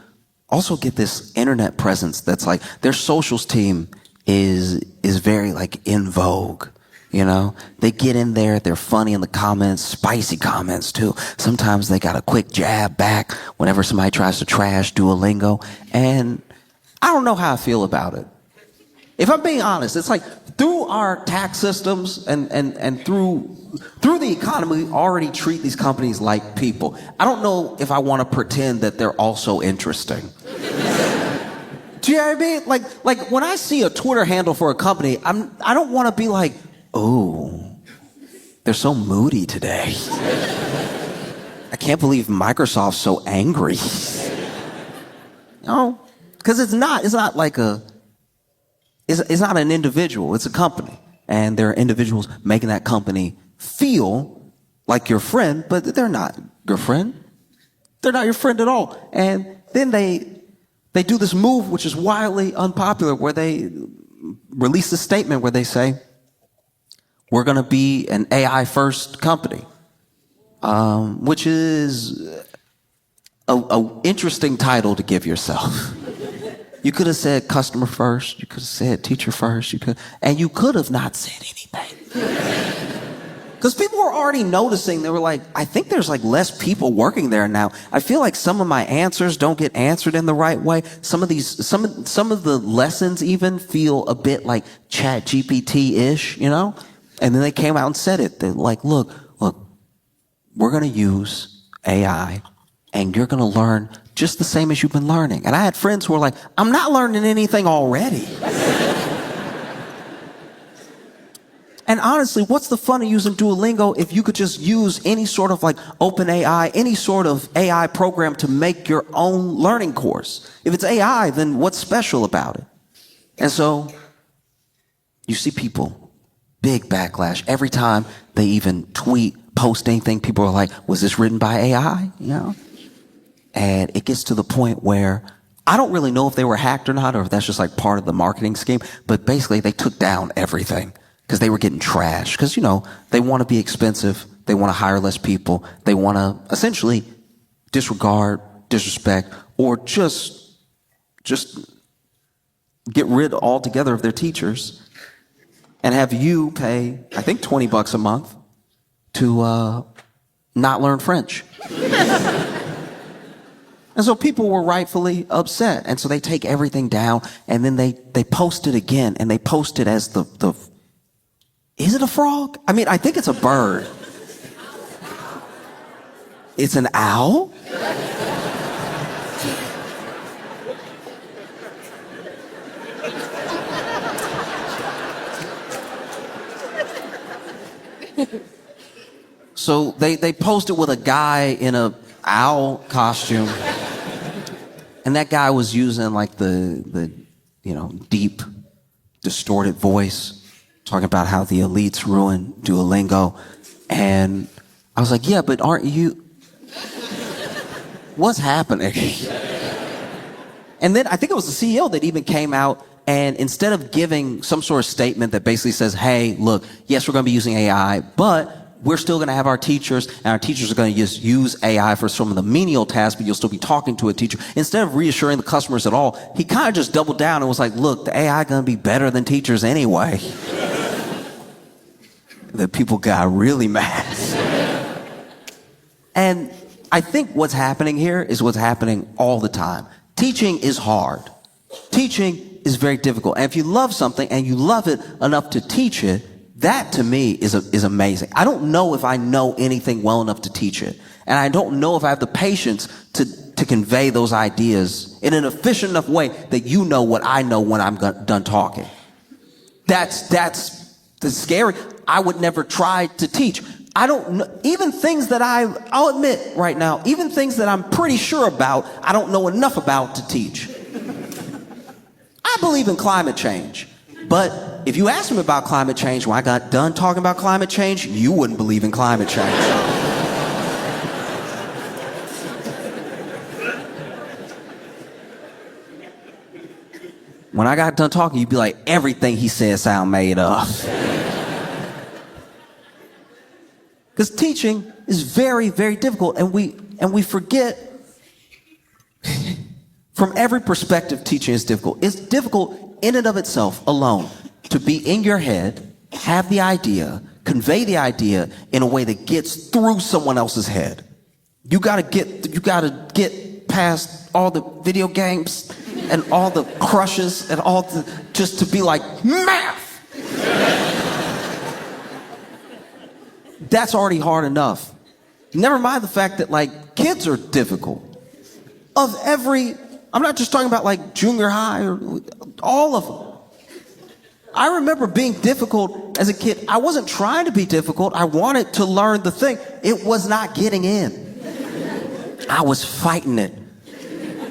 also get this internet presence that's like, their socials team is very like in vogue. You know, they get in there, they're funny in the comments, spicy comments too. Sometimes they got a quick jab back whenever somebody tries to trash Duolingo. And I don't know how I feel about it. If I'm being honest, it's like through our tax systems and through the economy, we already treat these companies like people. I don't know if I want to pretend that they're also interesting. Do you know what I mean? Like when I see a Twitter handle for a company, I don't want to be like, oh, they're so moody today. I can't believe Microsoft's so angry. No, because it's not like it's not an individual, it's a company. And there are individuals making that company feel like your friend, but they're not your friend. They're not your friend at all. And then they do this move, which is wildly unpopular, where they release a statement where they say, we're going to be an AI first company, which is a interesting title to give yourself. You could have said customer first. You could have said teacher first. And you could have not said anything. Because people were already noticing. They were like, I think there's like less people working there now. I feel like some of my answers don't get answered in the right way. Some of the lessons even feel a bit like Chat GPT-ish, you know? And then they came out and said it. They're like, look, we're going to use AI and you're going to learn just the same as you've been learning. And I had friends who were like, I'm not learning anything already. And honestly, what's the fun of using Duolingo if you could just use any sort of like OpenAI, any sort of AI program to make your own learning course? If it's AI, then what's special about it? And so you see people, big backlash. Every time they even tweet, post anything, people are like, was this written by AI? You know? And it gets to the point where I don't really know if they were hacked or not, or if that's just like part of the marketing scheme, but basically they took down everything because they were getting trashed. Because, you know, they want to be expensive. They want to hire less people. They want to essentially disregard, disrespect, or just get rid altogether of their teachers and have you pay, I think, $20 a month to not learn French. And so people were rightfully upset. And so they take everything down and then they post it again, and they post it as the is it a frog? I mean, I think it's a bird. It's an owl? So they posted with a guy in a owl costume, and that guy was using like the deep, distorted voice, talking about how the elites ruin Duolingo. And I was like, yeah, but aren't you? What's happening? And then I think it was the CEO that even came out, and instead of giving some sort of statement that basically says, hey, look, yes, we're going to be using AI, but we're still going to have our teachers, and our teachers are going to just use AI for some of the menial tasks, but you'll still be talking to a teacher. Instead of reassuring the customers at all, he kind of just doubled down and was like, look, the AI going to be better than teachers anyway. The people got really mad. And I think what's happening here is what's happening all the time. Teaching is hard. Teaching is very difficult. And if you love something and you love it enough to teach it, that to me is amazing. I don't know if I know anything well enough to teach it. And I don't know if I have the patience to convey those ideas in an efficient enough way that you know what I know when I'm done talking. That's scary. I would never try to teach. I don't know, even things that I'll admit right now, even things that I'm pretty sure about, I don't know enough about to teach. I believe in climate change. But if you asked me about climate change when I got done talking about climate change, you wouldn't believe in climate change. When I got done talking, you'd be like, everything he said sound made up. Because teaching is very, very difficult, and we forget from every perspective teaching is difficult. It's difficult in and of itself, alone, to be in your head, have the idea, convey the idea in a way that gets through someone else's head. You gotta get past all the video games and all the crushes and all the, just to be like, math! That's already hard enough. Never mind the fact that, like, kids are difficult. I'm not just talking about, like, junior high or all of them. I remember being difficult as a kid. I wasn't trying to be difficult. I wanted to learn the thing. It was not getting in. I was fighting it.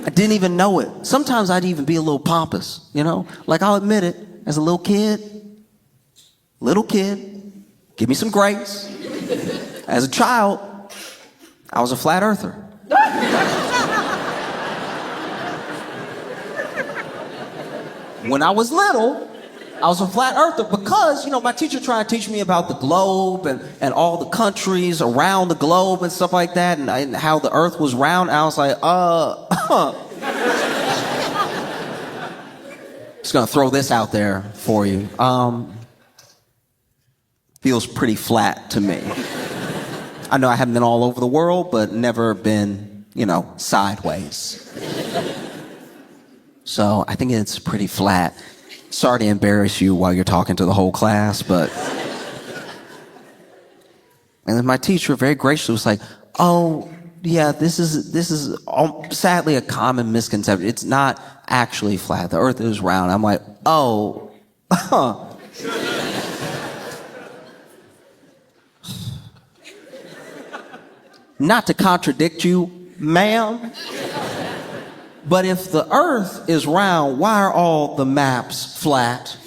I didn't even know it. Sometimes I'd even be a little pompous, you know? Like, I'll admit it, as a little kid, give me some grace. As a child, I was a flat earther. When I was little, I was a flat earther because, you know, my teacher tried to teach me about the globe and all the countries around the globe and stuff like that, and how the earth was round. I was like, Just gonna throw this out there for you. Feels pretty flat to me. I know I haven't been all over the world, but never been, you know, sideways. So I think it's pretty flat. Sorry to embarrass you while you're talking to the whole class, but... And then my teacher very graciously was like, oh, yeah, this is sadly a common misconception. It's not actually flat. The earth is round. I'm like, oh, huh. Not to contradict you, ma'am, but if the earth is round, why are all the maps flat?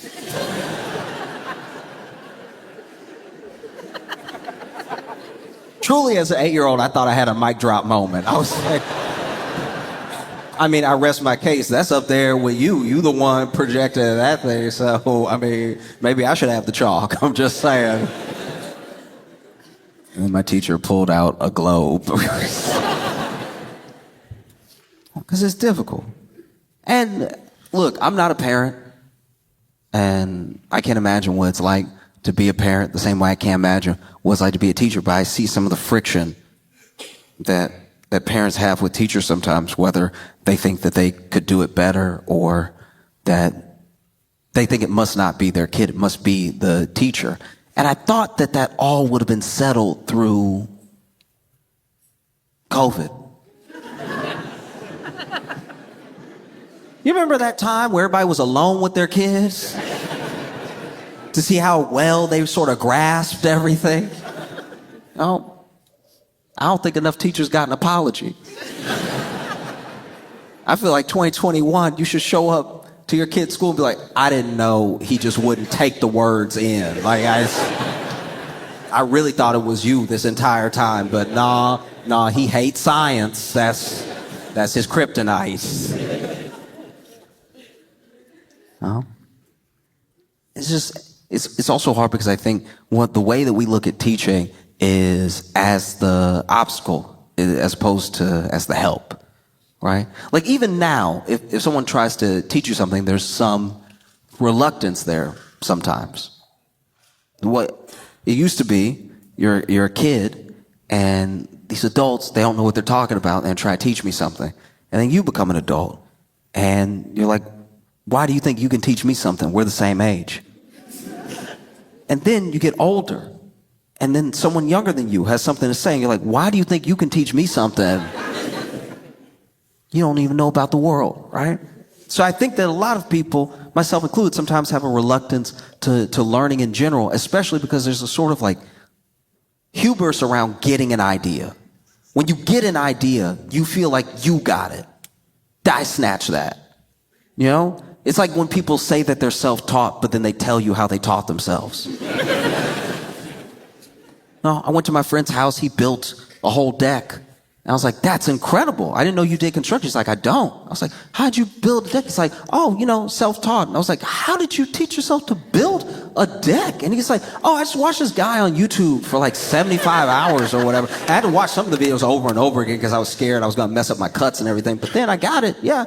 Truly, as an 8-year-old, I thought I had a mic drop moment. I was like, I mean, I rest my case. That's up there with you. You the one projected that thing, so, I mean, maybe I should have the chalk. I'm just saying. And my teacher pulled out a globe. Because it's difficult. And look, I'm not a parent, and I can't imagine what it's like to be a parent the same way I can't imagine what it's like to be a teacher, but I see some of the friction that parents have with teachers sometimes, whether they think that they could do it better or that they think it must not be their kid, it must be the teacher. And I thought that all would have been settled through COVID. You remember that time where everybody was alone with their kids? To see how well they sort of grasped everything? No, I don't think enough teachers got an apology. I feel like 2021, you should show up to your kid's school and be like, I didn't know he just wouldn't take the words in. Like, I really thought it was you this entire time, but nah, he hates science. That's his kryptonite. No. It's also hard because I think the way that we look at teaching is as the obstacle as opposed to as the help. Right? Like even now, if someone tries to teach you something, there's some reluctance there sometimes. What it used to be, you're a kid, and these adults, they don't know what they're talking about and try to teach me something. And then you become an adult, and you're like, why do you think you can teach me something? We're the same age. And then you get older, and then someone younger than you has something to say, and you're like, why do you think you can teach me something? You don't even know about the world, right? So I think that a lot of people, myself included, sometimes have a reluctance to learning in general, especially because there's a sort of like hubris around getting an idea. When you get an idea, you feel like you got it. Die snatch that. You know? It's like when people say that they're self-taught, but then they tell you how they taught themselves. No, I went to my friend's house. He built a whole deck. And I was like, that's incredible. I didn't know you did construction. He's like, I don't. I was like, how'd you build a deck? He's like, oh, you know, self-taught. And I was like, how did you teach yourself to build a deck? And he's like, oh, I just watched this guy on YouTube for like 75 hours or whatever. I had to watch some of the videos over and over again because I was scared I was going to mess up my cuts and everything. But then I got it. Yeah.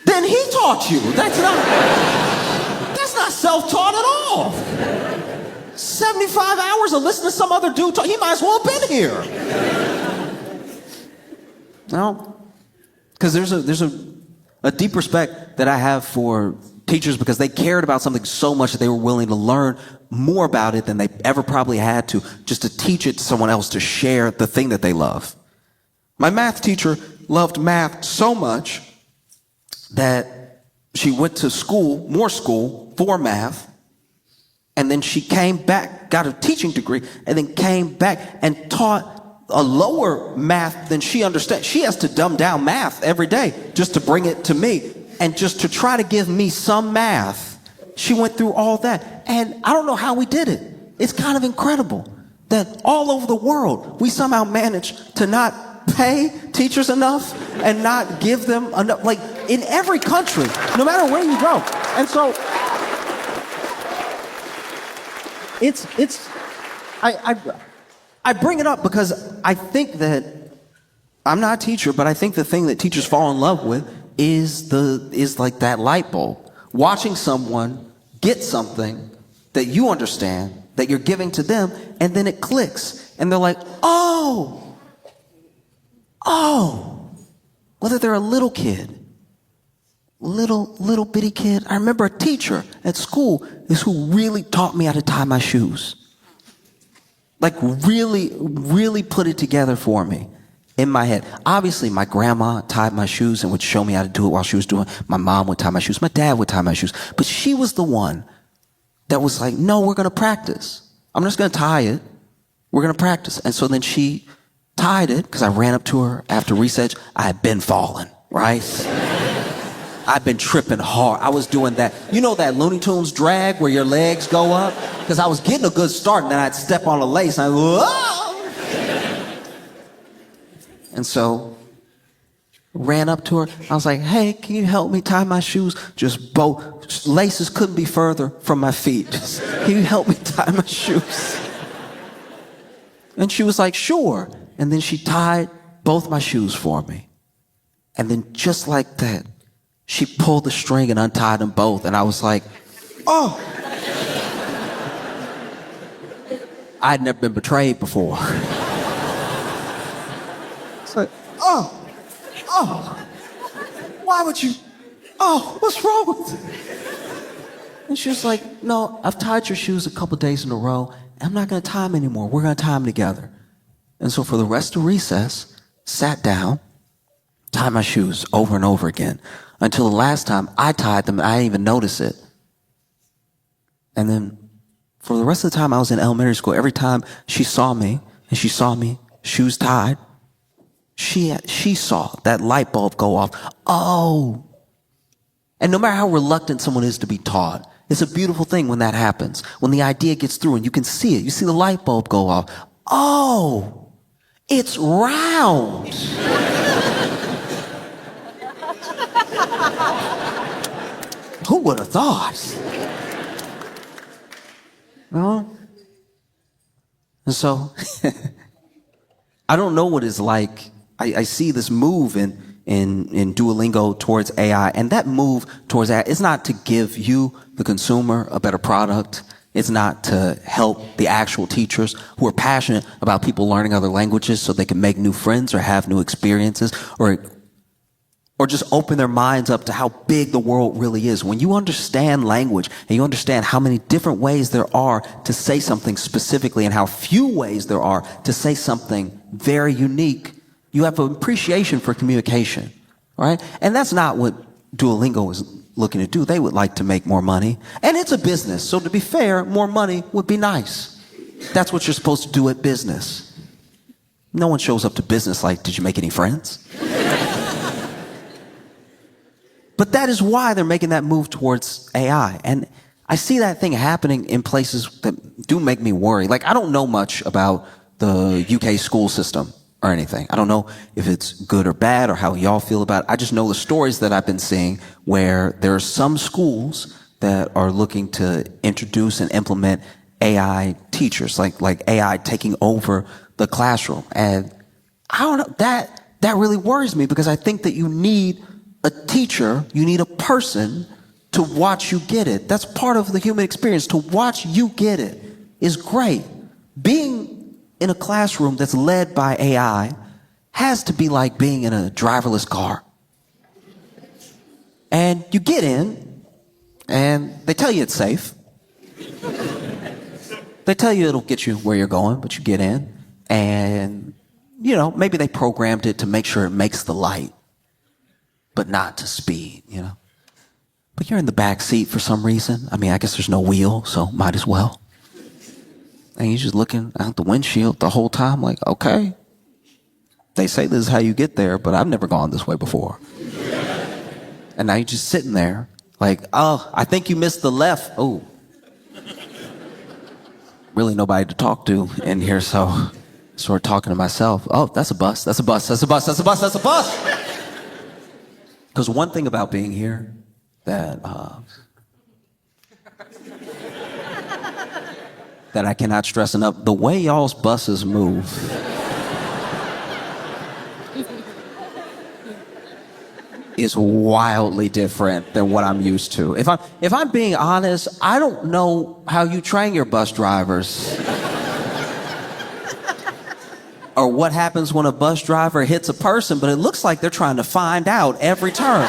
Then then he taught you. That's not self-taught at all. 75 hours of listening to some other dude talk, he might as well have been here. No, because there's a deep respect that I have for teachers because they cared about something so much that they were willing to learn more about it than they ever probably had to, just to teach it to someone else, to share the thing that they love. My math teacher loved math so much that she went to more school for math, and then she came back, got a teaching degree, and then came back and taught a lower math than she understands. She has to dumb down math every day just to bring it to me. And just to try to give me some math, she went through all that. And I don't know how we did it. It's kind of incredible that all over the world, we somehow managed to not pay teachers enough and not give them enough, like in every country, no matter where you go. And so I bring it up because I think that I'm not a teacher, but I think the thing that teachers fall in love with is like that light bulb. Watching someone get something that you understand, that you're giving to them, and then it clicks. And they're like, oh, whether they're a little kid, little bitty kid. I remember a teacher at school is who really taught me how to tie my shoes. Like really, really put it together for me in my head. Obviously, my grandma tied my shoes and would show me how to do it while she was doing it. My mom would tie my shoes. My dad would tie my shoes. But she was the one that was like, no, we're going to practice. I'm just going to tie it. We're going to practice. And so then she tied it because I ran up to her after recess. I had been falling, right? I've been tripping hard. I was doing that, you know, that Looney Tunes drag where your legs go up? Because I was getting a good start and then I'd step on a lace and I'd go, whoa! And so, ran up to her. I was like, hey, can you help me tie my shoes? Just both. Laces couldn't be further from my feet. Just, can you help me tie my shoes? And she was like, sure. And then she tied both my shoes for me. And then just like that, she pulled the string and untied them both. And I was like, oh. I'd never been betrayed before. It's like, oh, why would you, what's wrong with you? And she was like, no, I've tied your shoes a couple days in a row. I'm not going to tie them anymore. We're going to tie them together. And so for the rest of recess, sat down, tied my shoes over and over again until the last time I tied them and I didn't even notice it. And then for the rest of the time I was in elementary school, every time she saw me shoes tied, she saw that light bulb go off. Oh. And no matter how reluctant someone is to be taught, it's a beautiful thing when that happens. When the idea gets through and you can see it. You see the light bulb go off. Oh, it's round. Who would have thought? No? And so, I don't know what it's like. I see this move in Duolingo towards AI, and that move towards AI is not to give you, the consumer, a better product. It's not to help the actual teachers who are passionate about people learning other languages so they can make new friends or have new experiences or just open their minds up to how big the world really is. When you understand language and you understand how many different ways there are to say something specifically and how few ways there are to say something very unique, you have an appreciation for communication, right? And that's not what Duolingo is looking to do. They would like to make more money. And it's a business. So to be fair, more money would be nice. That's what you're supposed to do at business. No one shows up to business like, did you make any friends? But that is why they're making that move towards AI. And I see that thing happening in places that do make me worry. Like, I don't know much about the UK school system or anything. I don't know if it's good or bad or how y'all feel about it. I just know the stories that I've been seeing where there are some schools that are looking to introduce and implement AI teachers, like AI taking over the classroom. And I don't know, that really worries me because I think that you need a teacher, you need a person to watch you get it. That's part of the human experience. To watch you get it is great. Being in a classroom that's led by AI has to be like being in a driverless car. And you get in, and they tell you it's safe. They tell you it'll get you where you're going, but you get in, and, you know, maybe they programmed it to make sure it makes the light, but not to speed, you know. But you're in the back seat for some reason. I mean, I guess there's no wheel, so might as well. And you're just looking out the windshield the whole time like, okay, they say this is how you get there, but I've never gone this way before. And now you're just sitting there like, oh, I think you missed the left. Oh, really nobody to talk to in here, so sort of talking to myself. Oh, that's a bus, that's a bus, that's a bus, that's a bus, that's a bus. Because one thing about being here that that I cannot stress enough, the way y'all's buses move is wildly different than what I'm used to. If I'm being honest, I don't know how you train your bus drivers. Or what happens when a bus driver hits a person, but it looks like they're trying to find out every turn.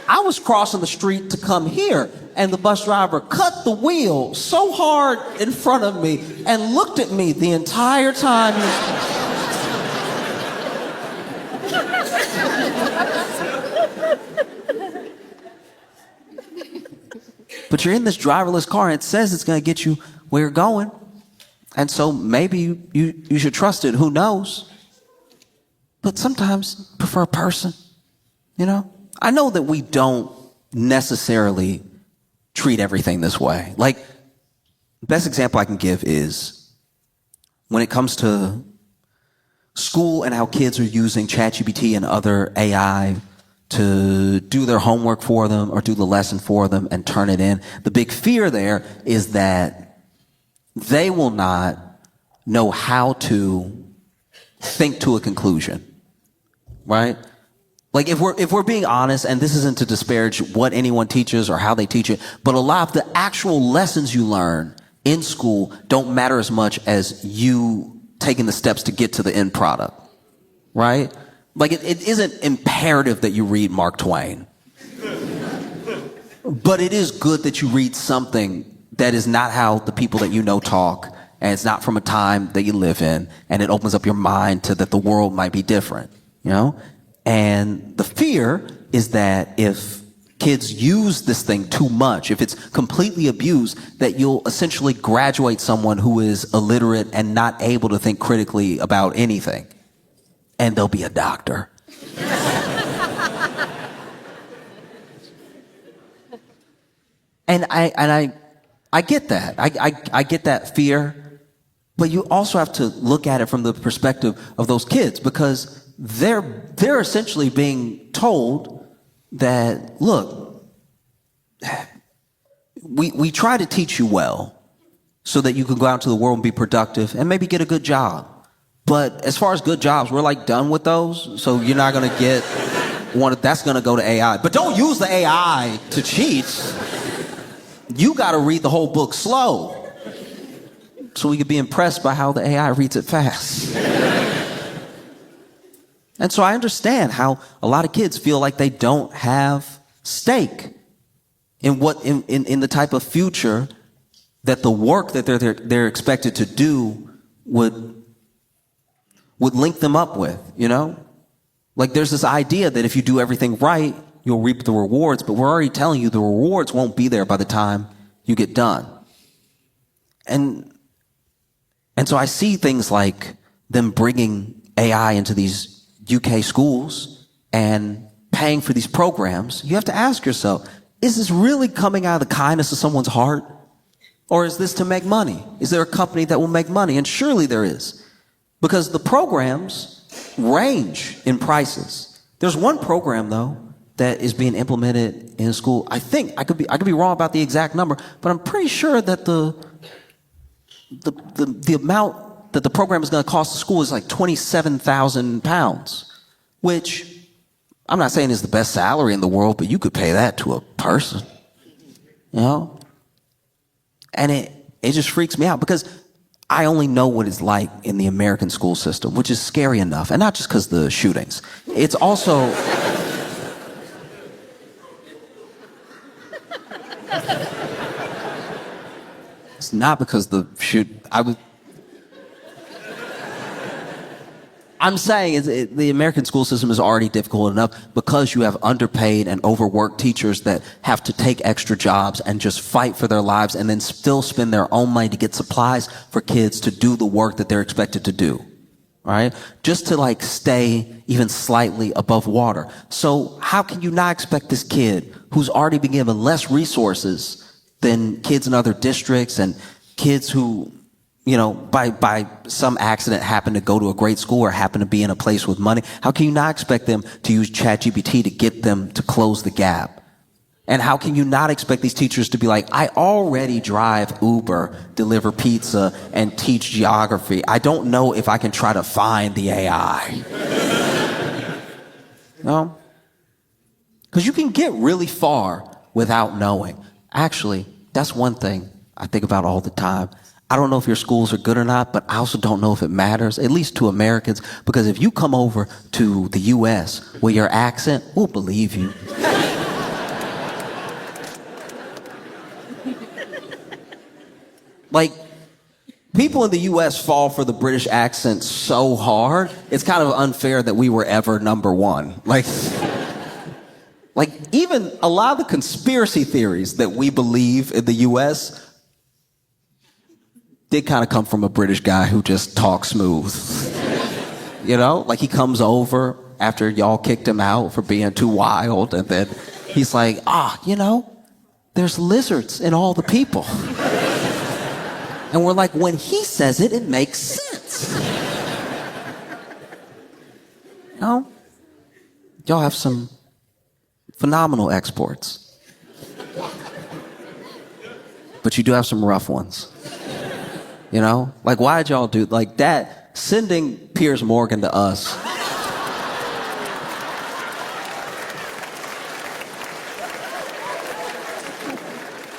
I was crossing the street to come here, and the bus driver cut the wheel so hard in front of me and looked at me the entire time. But you're in this driverless car, and it says it's going to get you where you're going. And so maybe you should trust it. Who knows? But sometimes I prefer a person, you know? I know that we don't necessarily treat everything this way. Like, the best example I can give is when it comes to school and how kids are using ChatGPT and other AI to do their homework for them or do the lesson for them and turn it in. The big fear there is that they will not know how to think to a conclusion, right? Like if we're being honest, and this isn't to disparage what anyone teaches or how they teach it, but a lot of the actual lessons you learn in school don't matter as much as you taking the steps to get to the end product, right? Like it isn't imperative that you read Mark Twain. But it is good that you read something that is not how the people that you know talk, and it's not from a time that you live in, and it opens up your mind to that the world might be different, you know? And the fear is that if kids use this thing too much, if it's completely abused, that you'll essentially graduate someone who is illiterate and not able to think critically about anything. And they'll be a doctor. And I get that. I get that fear. But you also have to look at it from the perspective of those kids, because they're essentially being told that, look, we try to teach you well so that you can go out into the world and be productive and maybe get a good job. But as far as good jobs, we're like done with those. So you're not going to get one that's going to go to AI. But don't use the AI to cheat. You got to read the whole book slow so we could be impressed by how the AI reads it fast. And so I understand how a lot of kids feel like they don't have stake in in the type of future that the work that they're expected to do would link them up with, you know? Like there's this idea that if you do everything right, you'll reap the rewards, but we're already telling you the rewards won't be there by the time you get done. And so I see things like them bringing AI into these UK schools and paying for these programs. You have to ask yourself, is this really coming out of the kindness of someone's heart? Or is this to make money? Is there a company that will make money? And surely there is. Because the programs range in prices. There's one program, though, that is being implemented in school. I think, I could be wrong about the exact number, but I'm pretty sure that the amount that the program is going to cost the school is like £27,000, which I'm not saying is the best salary in the world, but you could pay that to a person, you know? And it just freaks me out because I only know what it's like in the American school system, which is scary enough. And not just because of the shootings. It's also... It's not because I'm saying the American school system is already difficult enough because you have underpaid and overworked teachers that have to take extra jobs and just fight for their lives and then still spend their own money to get supplies for kids to do the work that they're expected to do, right? Just to like stay even slightly above water. So how can you not expect this kid who's already been given less resources than kids in other districts and kids who, you know, by some accident happen to go to a great school or happen to be in a place with money, how can you not expect them to use ChatGPT to get them to close the gap? And how can you not expect these teachers to be like, I already drive Uber, deliver pizza, and teach geography. I don't know if I can try to find the AI. No? Because you can get really far without knowing. Actually, that's one thing I think about all the time. I don't know if your schools are good or not, but I also don't know if it matters, at least to Americans, because if you come over to the U.S. with your accent, we'll believe you. Like, people in the U.S. fall for the British accent so hard, it's kind of unfair that we were ever number one. Like even a lot of the conspiracy theories that we believe in the U.S. did kind of come from a British guy who just talks smooth. You know, like he comes over after y'all kicked him out for being too wild, and then he's like, you know, there's lizards in all the people. And we're like, when he says it, it makes sense. You know? Y'all have some phenomenal exports. But you do have some rough ones. You know? Like, why'd y'all do like that? Sending Piers Morgan to us.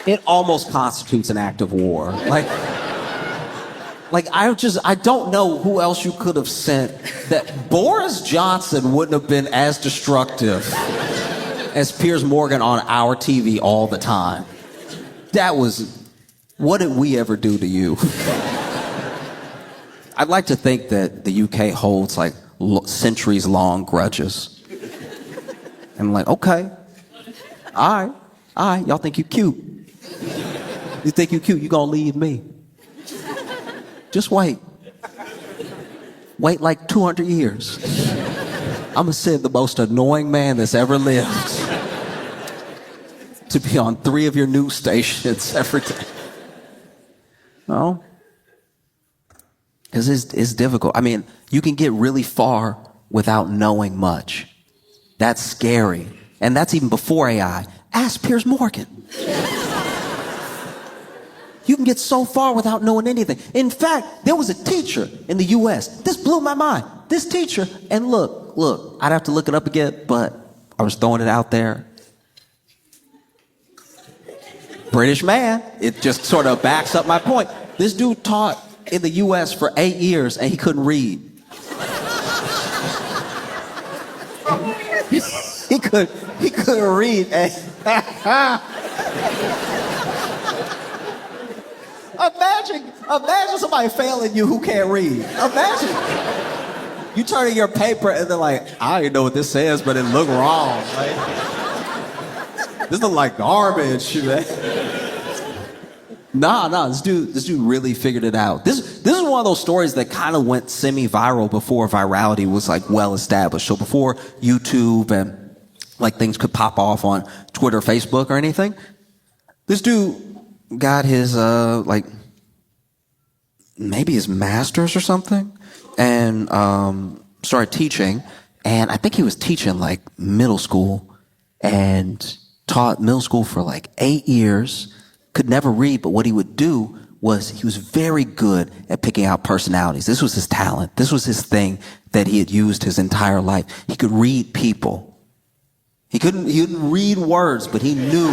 It almost constitutes an act of war. Like I don't know who else you could have sent that Boris Johnson wouldn't have been as destructive as Piers Morgan on our TV all the time. What did we ever do to you? I'd like to think that the UK holds like centuries-long grudges. And I'm like, okay, all right, y'all think you cute. You think you cute, you gonna leave me. Just wait. Wait like 200 years. I'm gonna send the most annoying man that's ever lived to be on 3 of your news stations every day. No? Because it's difficult. I mean, you can get really far without knowing much. That's scary. And that's even before AI. Ask Piers Morgan. You can get so far without knowing anything. In fact, there was a teacher in the U.S. This blew my mind. This teacher, and look, I'd have to look it up again, but I was throwing it out there. British man. It just sort of backs up my point. This dude taught in the U.S. for 8 years, and he couldn't read. He couldn't read. Imagine somebody failing you who can't read. Imagine. You turn in your paper and they're like, I don't even know what this says, but it looked wrong. Like, this looks like garbage, man. Nah, this dude really figured it out. This is one of those stories that kind of went semi-viral before virality was like well established. So before YouTube and like things could pop off on Twitter, Facebook, or anything, this dude got his maybe his master's or something, and started teaching. And I think he was teaching like middle school, and taught middle school for like 8 years. Could never read, but what he would do was he was very good at picking out personalities. This was his talent. This was his thing that he had used his entire life. He could read people. He couldn't read words, but he knew.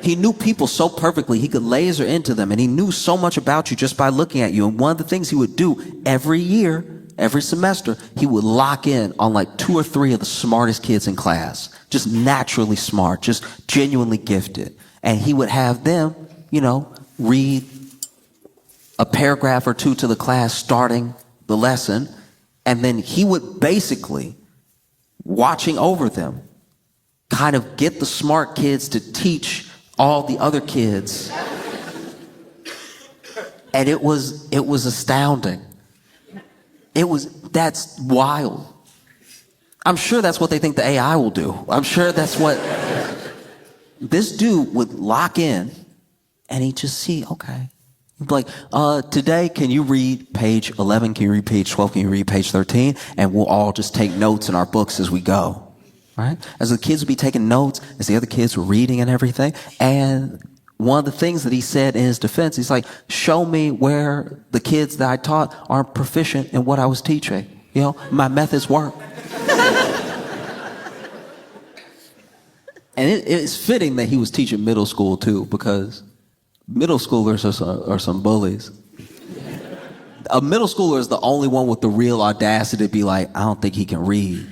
He knew people so perfectly, he could laser into them, and he knew so much about you just by looking at you. And one of the things he would do every year, every semester, he would lock in on like 2 or 3 of the smartest kids in class, just naturally smart, just genuinely gifted. And he would have them, read a paragraph or 2 to the class starting the lesson, and then he would basically, watching over them, kind of get the smart kids to teach all the other kids. And it was astounding. That's wild. I'm sure that's what they think the AI will do. I'm sure that's what this dude would lock in, and he'd just see, okay. He'd be like, today, can you read page 11? Can you read page 12? Can you read page 13? And we'll all just take notes in our books as we go. Right? As the kids would be taking notes, as the other kids were reading and everything. And one of the things that he said in his defense, he's like, show me where the kids that I taught aren't proficient in what I was teaching. My methods work. And it's fitting that he was teaching middle school too, because middle schoolers are some bullies. A middle schooler is the only one with the real audacity to be like, I don't think he can read.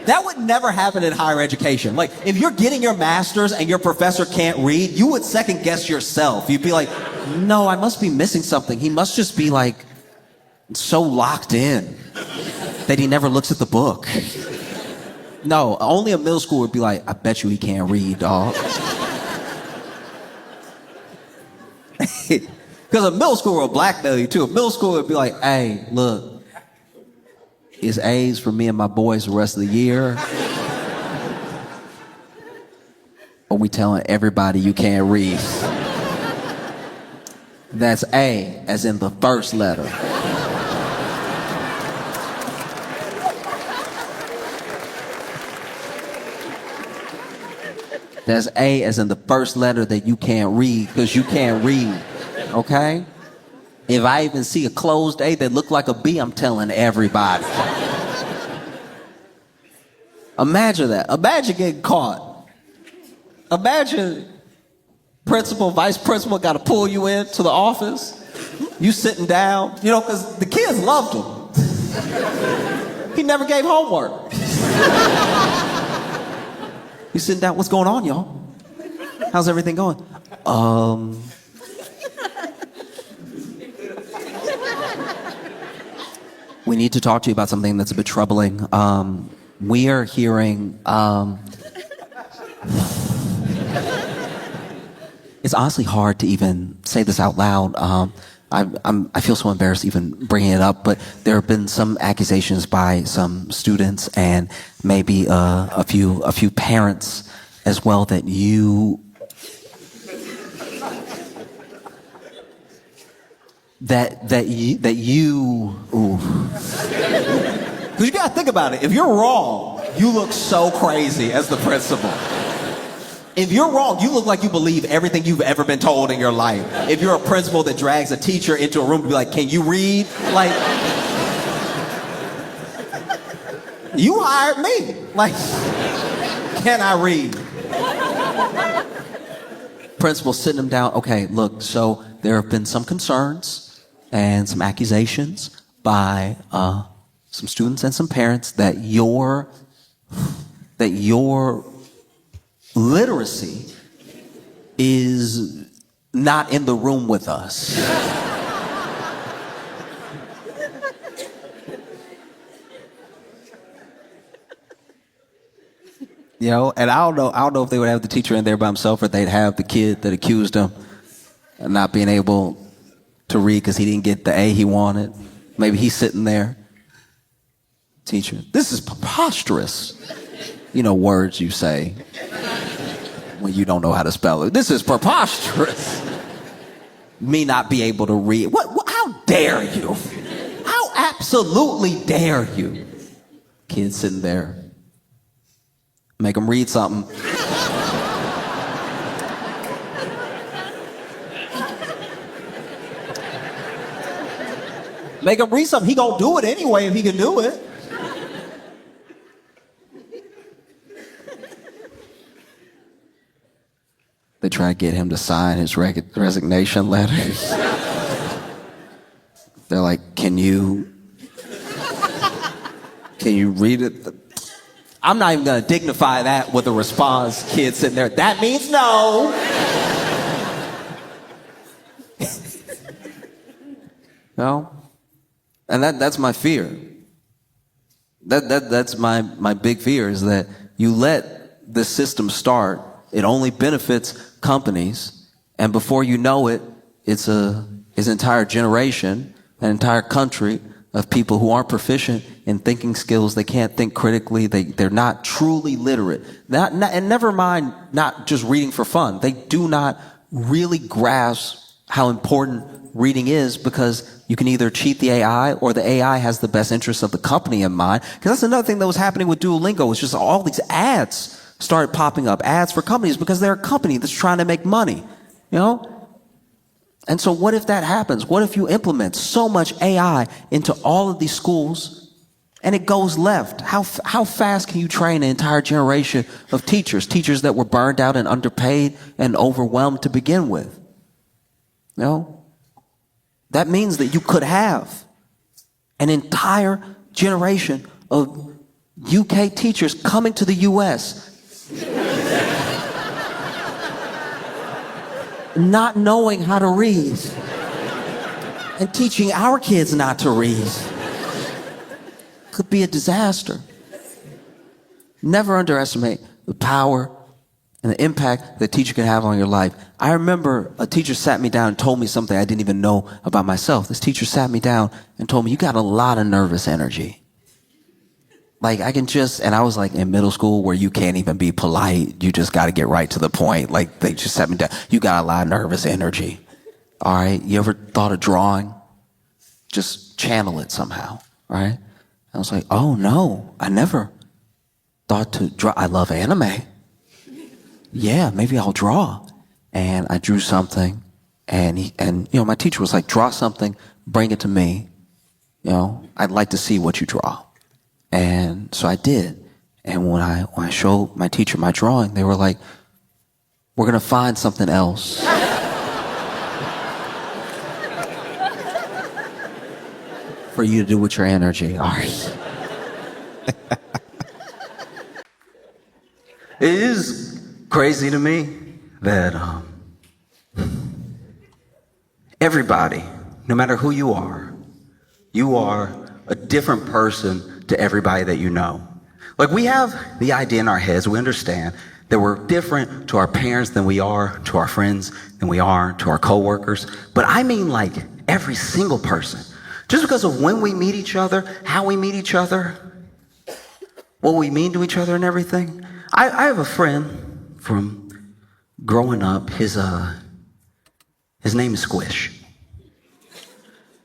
That would never happen in higher education. Like, if you're getting your master's and your professor can't read, you would second guess yourself. You'd be like, no, I must be missing something. He must just be like so locked in that he never looks at the book. No, only a middle schooler would be like, I bet you he can't read, dog. Because a middle schooler will blackmail you too. A middle schooler would be like, hey, look, it's A's for me and my boys the rest of the year. Or we telling everybody you can't read. That's A, as in the first letter. That's A, as in the first letter that you can't read, because you can't read, okay? If I even see a closed A that look like a B, I'm telling everybody. Imagine that. Imagine getting caught. Imagine principal, vice principal got to pull you into the office. You sitting down, because the kids loved him. He never gave homework. You sitting down, what's going on, y'all? How's everything going? We need to talk to you about something that's a bit troubling. We are hearing, it's honestly hard to even say this out loud. I feel so embarrassed even bringing it up, but there have been some accusations by some students and maybe a few parents as well that you ooh. Because you gotta think about it. If you're wrong, you look so crazy as the principal. If you're wrong, you look like you believe everything you've ever been told in your life. If you're a principal that drags a teacher into a room to be like, can you read? Like, you hired me. Like, can I read? Principal sitting them down. Okay, look, so there have been some concerns and some accusations by some students and some parents that your literacy is not in the room with us. And I don't know if they would have the teacher in there by himself or they'd have the kid that accused him of not being able to read because he didn't get the A he wanted. Maybe he's sitting there. Teacher, this is preposterous. Words you say when you don't know how to spell it. This is preposterous. Me not be able to read. What how dare you? How absolutely dare you? Kid sitting there. Make them read something. Make him read something. He gonna do it anyway if he can do it. They try to get him to sign his resignation letters. They're like, can you read it? I'm not even gonna dignify that with a response. Kid sitting there, that means no. No? And that's my fear. That's my big fear, is that you let the system start, it only benefits companies, and before you know it, it's an entire generation, an entire country of people who aren't proficient in thinking skills. They can't think critically. They're not truly literate. And never mind not just reading for fun. They do not really grasp how important reading is, because you can either cheat the AI or the AI has the best interests of the company in mind. Because that's another thing that was happening with Duolingo. It's just all these ads started popping up, ads for companies, because they're a company that's trying to make money, you know? And so what if that happens? What if you implement so much AI into all of these schools and it goes left? How fast can you train an entire generation of teachers that were burned out and underpaid and overwhelmed to begin with? You know? That means that you could have an entire generation of UK teachers coming to the US not knowing how to read and teaching our kids not to read. Could be a disaster. Never underestimate the power and the impact that a teacher can have on your life. I remember a teacher sat me down and told me something I didn't even know about myself. This teacher sat me down and told me, you got a lot of nervous energy. Like, and I was like in middle school where you can't even be polite. You just got to get right to the point. Like, they just sat me down. You got a lot of nervous energy. All right. You ever thought of drawing? Just channel it somehow. Right. I was like, oh no, I never thought to draw. I love anime. Yeah, maybe I'll draw. And I drew something, and my teacher was like, draw something, bring it to me. I'd like to see what you draw. And so I did. And when I showed my teacher my drawing, they were like, we're going to find something else. for you to do with your energy. All right. It is crazy to me that everybody, no matter who you are a different person to everybody that you know. Like, we have the idea in our heads, we understand that we're different to our parents than we are to our friends, than we are to our coworkers. But I mean, like, every single person. Just because of when we meet each other, how we meet each other, what we mean to each other and everything. I have a friend from growing up. His name is Squish.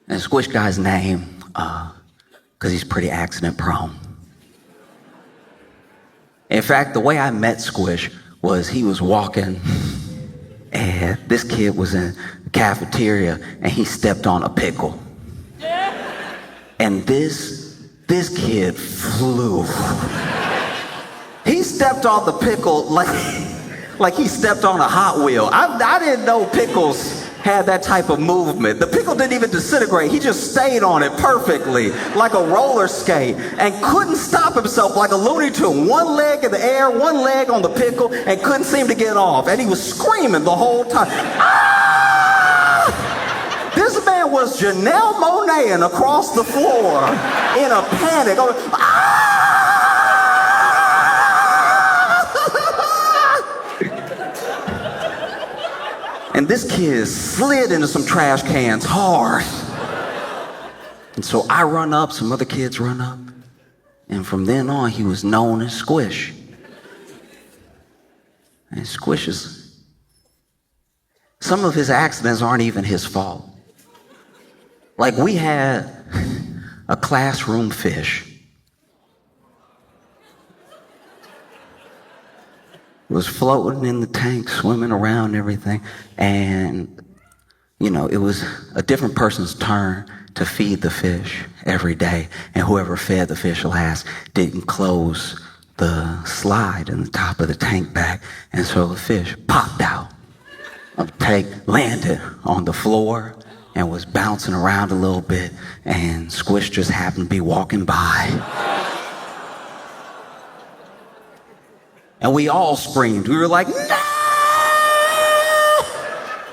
And Squish guy's name, because he's pretty accident prone. In fact, the way I met Squish was he was walking and this kid was in the cafeteria and he stepped on a pickle. And this kid flew. He stepped on the pickle like he stepped on a Hot Wheel. I didn't know pickles had that type of movement. The pickle didn't even disintegrate. He just stayed on it perfectly, like a roller skate, and couldn't stop himself like a Looney Tune. One leg in the air, one leg on the pickle, and couldn't seem to get off. And he was screaming the whole time. Ah! This man was Janelle Monáeing across the floor in a panic. Ah! And this kid slid into some trash cans hard. And so I run up, some other kids run up. And from then on, he was known as Squish. And Squish some of his accidents aren't even his fault. Like, we had a classroom fish. was floating in the tank, swimming around and everything. And, it was a different person's turn to feed the fish every day. And whoever fed the fish last didn't close the slide in the top of the tank back. And so the fish popped out of the tank, landed on the floor, and was bouncing around a little bit. And Squish just happened to be walking by. And we all screamed. We were like, no!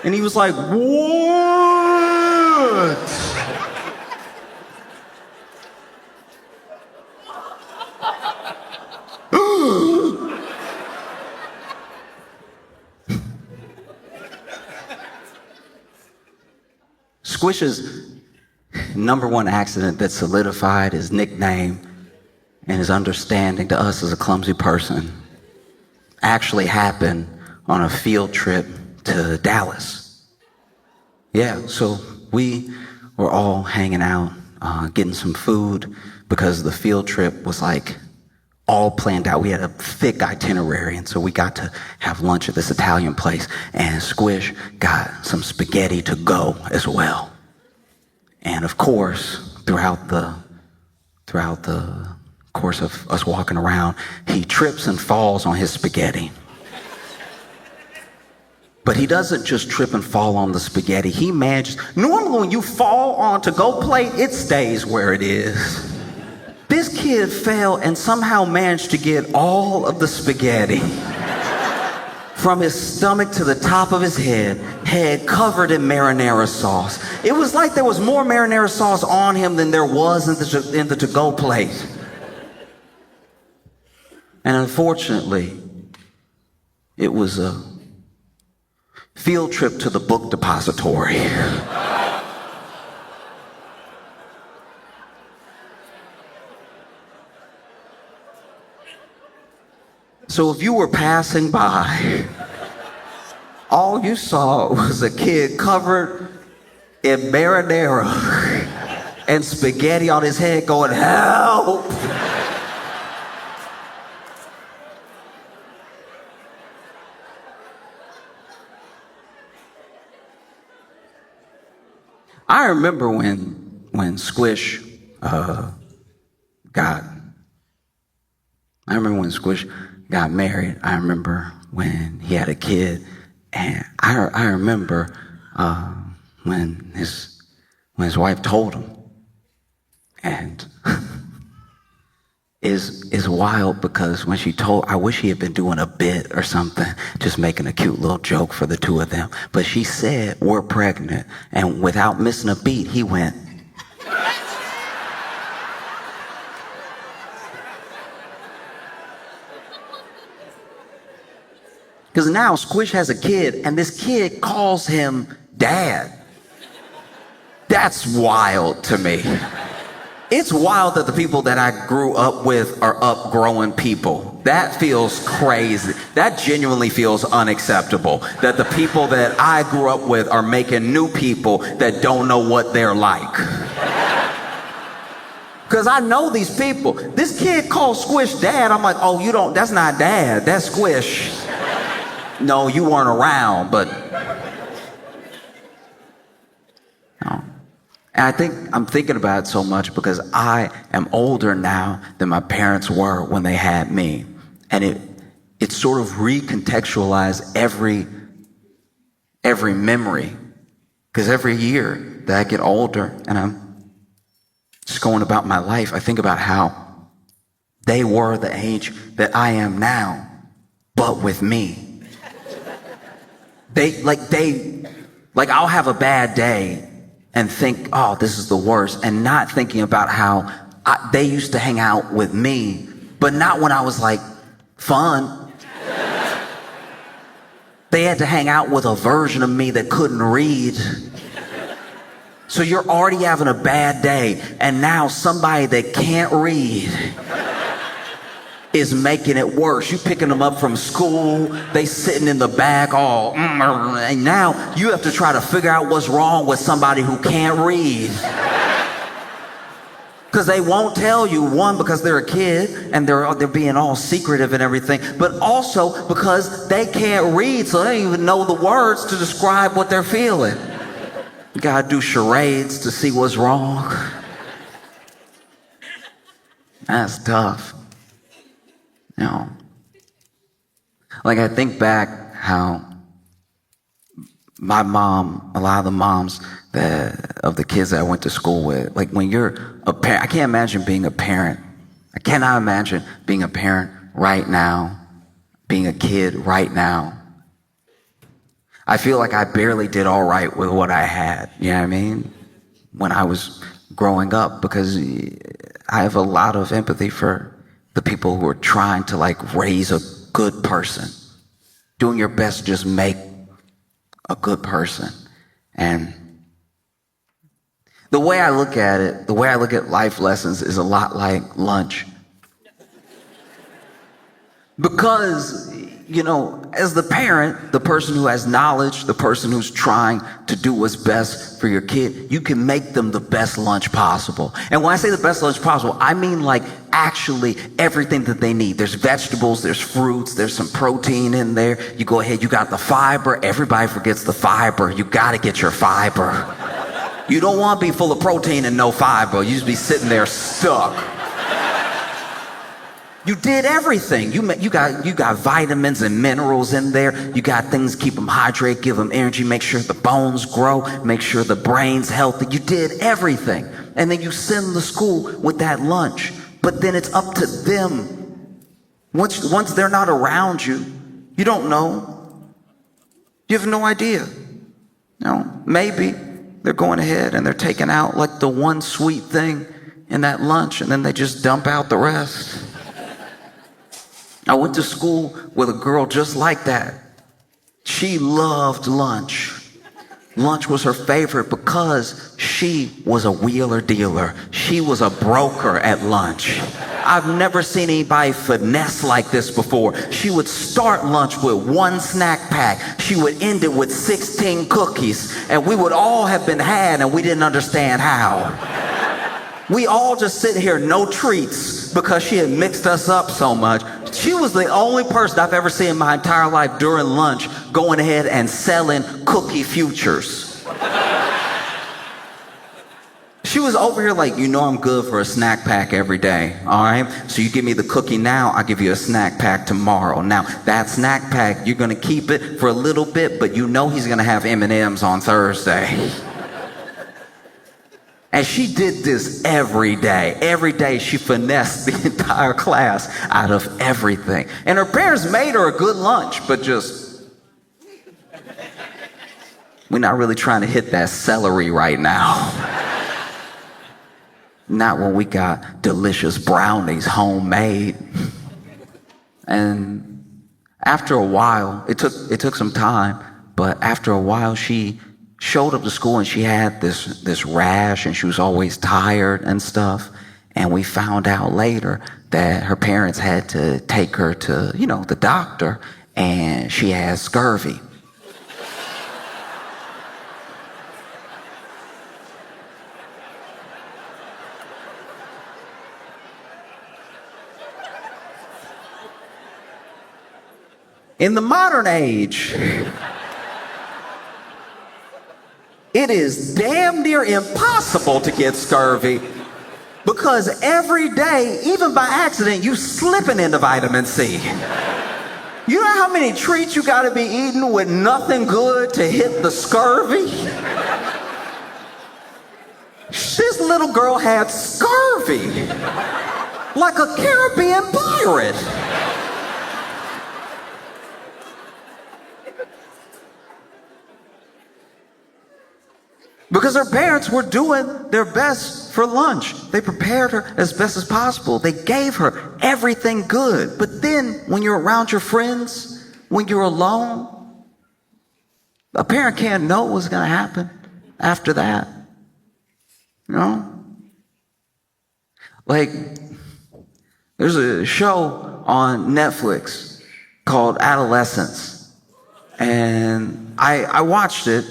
And he was like, what? Squish's number one accident that solidified his nickname and his understanding to us as a clumsy person actually happened on a field trip to Dallas. Yeah, so we were all hanging out, getting some food because the field trip was like all planned out. We had a thick itinerary, and so we got to have lunch at this Italian place, and Squish got some spaghetti to go as well. And of course, throughout the course of us walking around, he trips and falls on his spaghetti. But he doesn't just trip and fall on the spaghetti. He manages. Normally when you fall on to-go plate, it stays where it is. This kid fell and somehow managed to get all of the spaghetti from his stomach to the top of his head covered in marinara sauce. It was like there was more marinara sauce on him than there was in the to-go plate. And unfortunately, it was a field trip to the book depository. So if you were passing by, all you saw was a kid covered in marinara and spaghetti on his head going, help! I remember when Squish got married. I remember when he had a kid, and I remember when his wife told him, and is wild because when she told, I wish he had been doing a bit or something, just making a cute little joke for the two of them. But she said, we're pregnant. And without missing a beat, he went. Because now Squish has a kid, and this kid calls him Dad. That's wild to me. It's wild that the people that I grew up with are upgrowing people. That feels crazy. That genuinely feels unacceptable. That the people that I grew up with are making new people that don't know what they're like. Because I know these people. This kid calls Squish Dad. I'm like, oh, that's not Dad, that's Squish. No, you weren't around, but. No. And I'm thinking about it so much because I am older now than my parents were when they had me. And it sort of recontextualized every memory. Because every year that I get older and I'm just going about my life, I think about how they were the age that I am now, but with me. I'll have a bad day and think, oh, this is the worst, and not thinking about how they used to hang out with me, but not when I was like fun. They had to hang out with a version of me that couldn't read. So you're already having a bad day, and now somebody that can't read is making it worse. You picking them up from school, they sitting in the back all, and now you have to try to figure out what's wrong with somebody who can't read. Because they won't tell you, one, because they're a kid and they're being all secretive and everything, but also because they can't read, so they don't even know the words to describe what they're feeling. You gotta do charades to see what's wrong. That's tough. You know, like I think back how my mom, a lot of the moms of the kids that I went to school with, like when you're a parent, I can't imagine being a parent. I cannot imagine being a parent right now, being a kid right now. I feel like I barely did all right with what I had, you know what I mean? When I was growing up, because I have a lot of empathy for the people who are trying to like raise a good person, doing your best to just make a good person. And the way I look at it, the way I look at life lessons is a lot like lunch. Because, you know, as the parent, the person who has knowledge, the person who's trying to do what's best for your kid, you can make them the best lunch possible. And when I say the best lunch possible, I mean like actually everything that they need. There's vegetables, there's fruits, there's some protein in there. You go ahead, you got the fiber. Everybody forgets the fiber. You got to get your fiber. You don't want to be full of protein and no fiber. You just be sitting there stuck. You did everything. You got vitamins and minerals in there. You got things to keep them hydrated, give them energy, make sure the bones grow, make sure the brain's healthy. You did everything. And then you send them to school with that lunch. But then it's up to them. Once they're not around you, you don't know. You have no idea. You know, maybe they're going ahead and they're taking out like the one sweet thing in that lunch, and then they just dump out the rest. I went to school with a girl just like that. She loved lunch. Lunch was her favorite because she was a wheeler dealer. She was a broker at lunch. I've never seen anybody finesse like this before. She would start lunch with one snack pack. She would end it with 16 cookies. And we would all have been had and we didn't understand how. We all just sit here, no treats, because she had mixed us up so much. She was the only person I've ever seen in my entire life during lunch going ahead and selling cookie futures. She was over here like, you know I'm good for a snack pack every day, all right? So you give me the cookie now, I'll give you a snack pack tomorrow. Now, that snack pack, you're going to keep it for a little bit, but you know he's going to have M&Ms on Thursday. And she did this every day. Every day she finessed the entire class out of everything. And her parents made her a good lunch, but just, we're not really trying to hit that celery right now. Not when we got delicious brownies homemade. And after a while, it took some time, but after a while she showed up to school and she had this rash and she was always tired and stuff. And we found out later that her parents had to take her to, you know, the doctor, and she had scurvy. In the modern age, it is damn near impossible to get scurvy because every day, even by accident, you slipping into vitamin C. You know how many treats you gotta be eating with nothing good to hit the scurvy? This little girl had scurvy, like a Caribbean pirate. Because her parents were doing their best for lunch. They prepared her as best as possible. They gave her everything good. But then when you're around your friends, when you're alone, a parent can't know what's going to happen after that. You know? Like, there's a show on Netflix called Adolescence. And I watched it.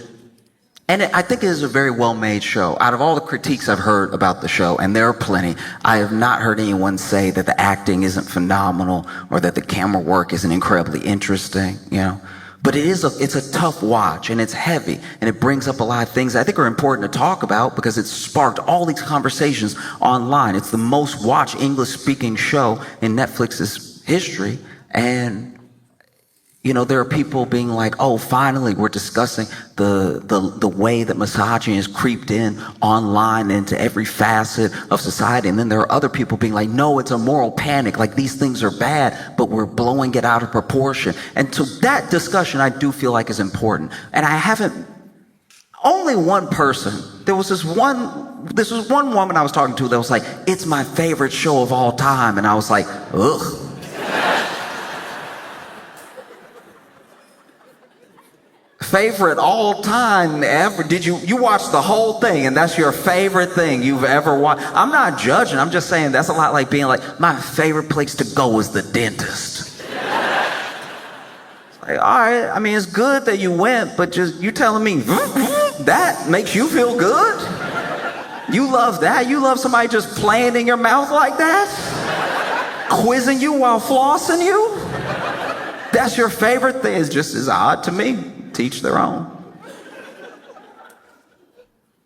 And I think it is a very well-made show. Out of all the critiques I've heard about the show, and there are plenty, I have not heard anyone say that the acting isn't phenomenal or that the camera work isn't incredibly interesting, you know. But it's a tough watch, and it's heavy, and it brings up a lot of things I think are important to talk about because it's sparked all these conversations online. It's the most watched English-speaking show in Netflix's history, and you know, there are people being like, oh, finally we're discussing the way that misogyny has creeped in online into every facet of society. And then there are other people being like, no, it's a moral panic. Like these things are bad, but we're blowing it out of proportion. And so that discussion I do feel like is important. And only one person, this was one woman I was talking to that was like, it's my favorite show of all time. And I was like, ugh. Favorite all time ever? Did you watch the whole thing and that's your favorite thing you've ever watched? I'm not judging. I'm just saying that's a lot like being like, my favorite place to go is the dentist. It's like, all right, I mean, it's good that you went, but just you telling me that makes you feel good? You love that? You love somebody just playing in your mouth like that? Quizzing you while flossing you? That's your favorite thing? It's just as odd to me. Teach their own.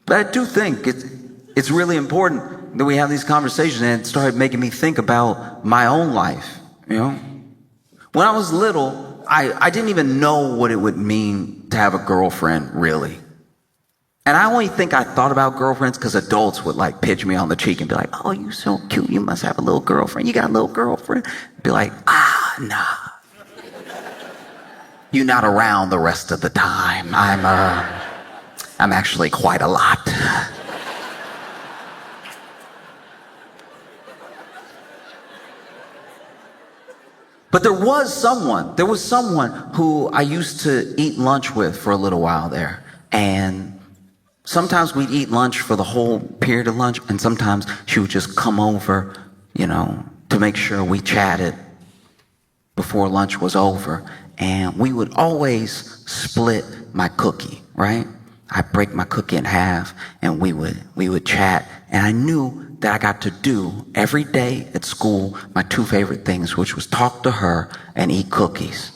But I do think it's really important that we have these conversations, and it started making me think about my own life, you know? When I was little, I didn't even know what it would mean to have a girlfriend, really. And I only think I thought about girlfriends because adults would like pitch me on the cheek and be like, oh, you so cute, you must have a little girlfriend. You got a little girlfriend? Be like, nah. You're not around the rest of the time. I'm actually quite a lot. But there was someone who I used to eat lunch with for a little while there. And sometimes we'd eat lunch for the whole period of lunch, and sometimes she would just come over, you know, to make sure we chatted before lunch was over. And we would always split my cookie, right? I'd break my cookie in half and we would chat. And I knew that I got to do every day at school my two favorite things, which was talk to her and eat cookies.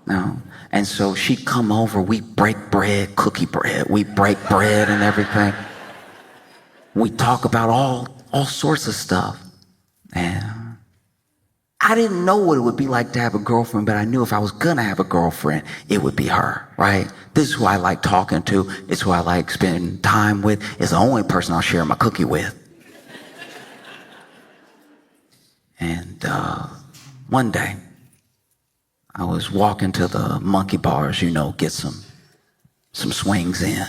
No? And so she'd come over, we'd break bread, cookie bread, we'd break bread and everything. We'd talk about all sorts of stuff. And I didn't know what it would be like to have a girlfriend, but I knew if I was gonna have a girlfriend, it would be her, right? This is who I like talking to. It's who I like spending time with. It's the only person I'll share my cookie with. And one day, I was walking to the monkey bars, you know, get some swings in.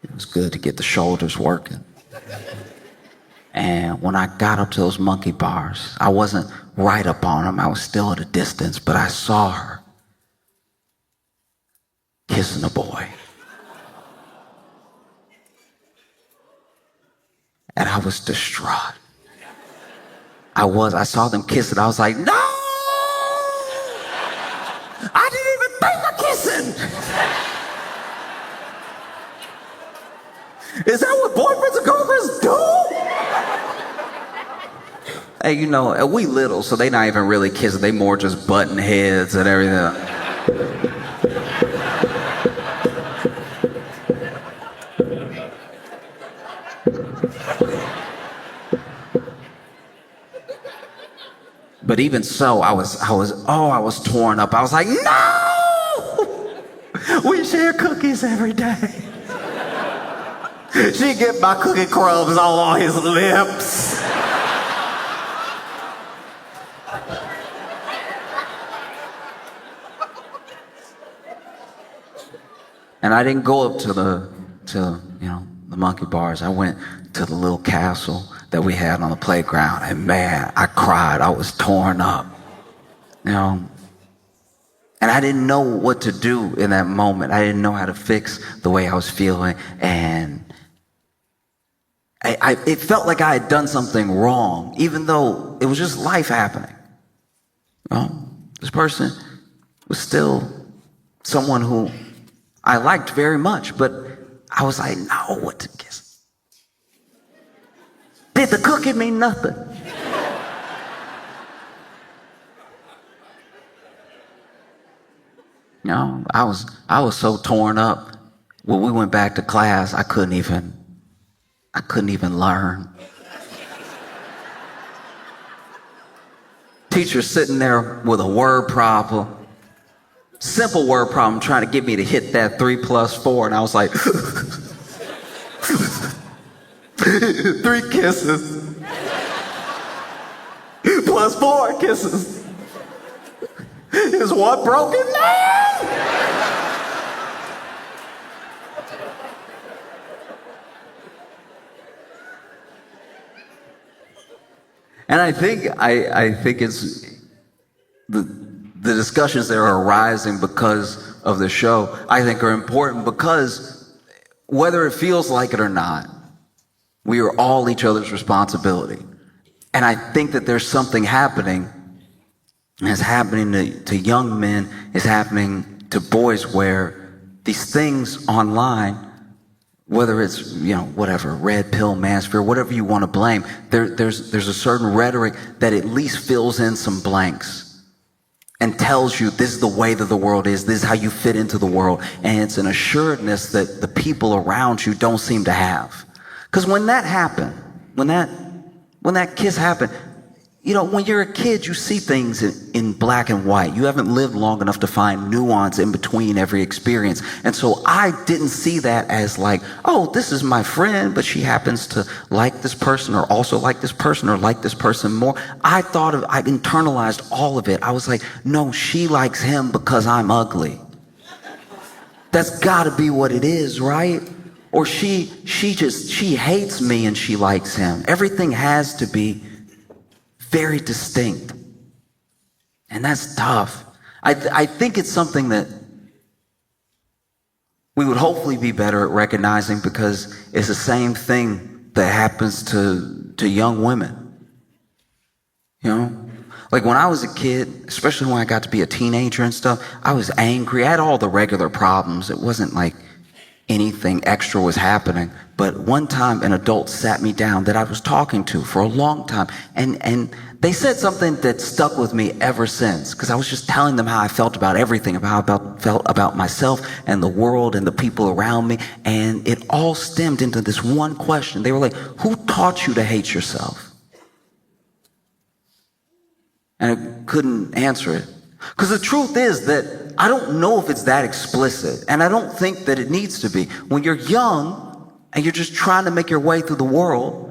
It was good to get the shoulders working. And when I got up to those monkey bars, I wasn't right up on them. I was still at a distance, but I saw her kissing a boy. And I was distraught. I saw them kiss it. I was like, no! I didn't even think of kissing! Is that what boyfriends and girlfriends do? Hey, you know, we little, so they not even really kissing. They more just butting heads and everything. But even so, I was torn up. I was like, no! We share cookies every day. She get my cookie crumbs all on his lips. And I didn't go up to the monkey bars. I went to the little castle that we had on the playground, and man, I cried. I was torn up, you know. And I didn't know what to do in that moment. I didn't know how to fix the way I was feeling, and it felt like I had done something wrong, even though it was just life happening. Well, this person was still someone who I liked very much, but I was like, no, what to kiss? Did the cookie mean nothing? You know, I was so torn up. When we went back to class, I couldn't even learn. Teacher sitting there with a word problem, simple word problem, trying to get me to hit that 3 plus 4, and I was like, 3 kisses plus 4 kisses is one broken man. And I think it's the discussions that are arising because of the show, I think are important because whether it feels like it or not, we are all each other's responsibility. And I think that there's something happening, and it's happening to young men, it's happening to boys, where these things online, whether it's, you know, whatever, red pill, manosphere, whatever you want to blame, there's a certain rhetoric that at least fills in some blanks and tells you this is the way that the world is, this is how you fit into the world. And it's an assuredness that the people around you don't seem to have. Because when that happened, when that kiss happened, you know, when you're a kid, you see things in black and white. You haven't lived long enough to find nuance in between every experience. And so I didn't see that as like, oh, this is my friend, but she happens to like this person or also like this person or like this person more. I internalized all of it. I was like, no, she likes him because I'm ugly. That's gotta be what it is, right? Or she hates me and she likes him. Everything has to be very distinct. And that's tough. I think it's something that we would hopefully be better at recognizing, because it's the same thing that happens to young women. You know? Like when I was a kid, especially when I got to be a teenager and stuff, I was angry. I had all the regular problems. It wasn't like anything extra was happening. But one time an adult sat me down that I was talking to for a long time, and they said something that stuck with me ever since, because I was just telling them how I felt about everything, how I felt about myself and the world and the people around me, and it all stemmed into this one question. They were like, who taught you to hate yourself? And I couldn't answer it. Because the truth is that I don't know if it's that explicit, and I don't think that it needs to be. When you're young and you're just trying to make your way through the world,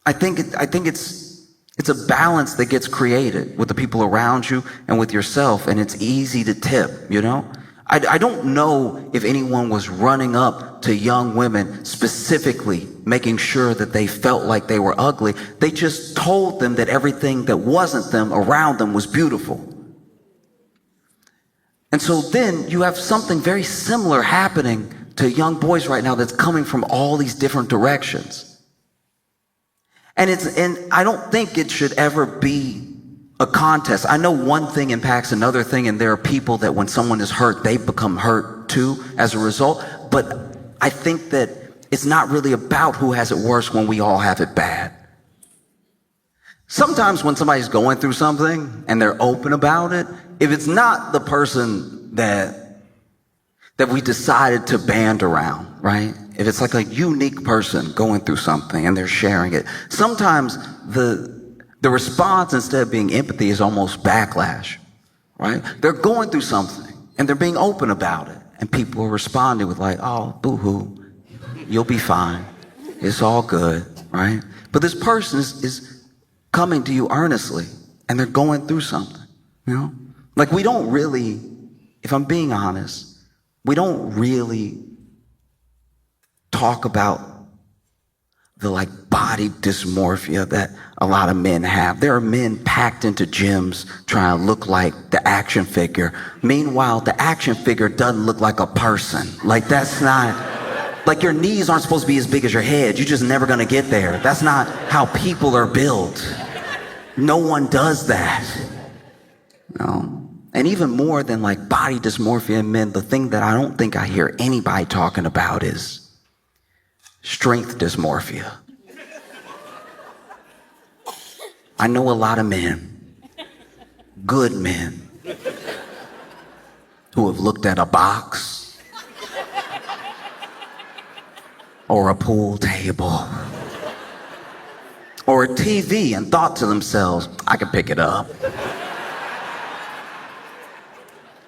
I think it's a balance that gets created with the people around you and with yourself, and it's easy to tip, you know? I don't know if anyone was running up to young women specifically making sure that they felt like they were ugly. They just told them that everything that wasn't them around them was beautiful. And so then you have something very similar happening to young boys right now that's coming from all these different directions. And I don't think it should ever be a contest. I know one thing impacts another thing, and there are people that when someone is hurt, they become hurt too as a result. But I think that it's not really about who has it worse when we all have it bad. Sometimes when somebody's going through something and they're open about it, if it's not the person that we decided to band around, right? If it's like a unique person going through something and they're sharing it, sometimes the response, instead of being empathy, is almost backlash, right? They're going through something and they're being open about it, and people are responding with like, oh, boo-hoo, you'll be fine. It's all good, right? But this person is coming to you earnestly, and they're going through something, you know? Like, we don't really, if I'm being honest, we don't really talk about the like body dysmorphia that a lot of men have. There are men packed into gyms trying to look like the action figure. Meanwhile, the action figure doesn't look like a person. Like, that's not, like, your knees aren't supposed to be as big as your head. You're just never gonna get there. That's not how people are built. No one does that. No. And even more than like body dysmorphia in men, the thing that I don't think I hear anybody talking about is strength dysmorphia. I know a lot of men, good men, who have looked at a box or a pool table or a TV and thought to themselves, I can pick it up.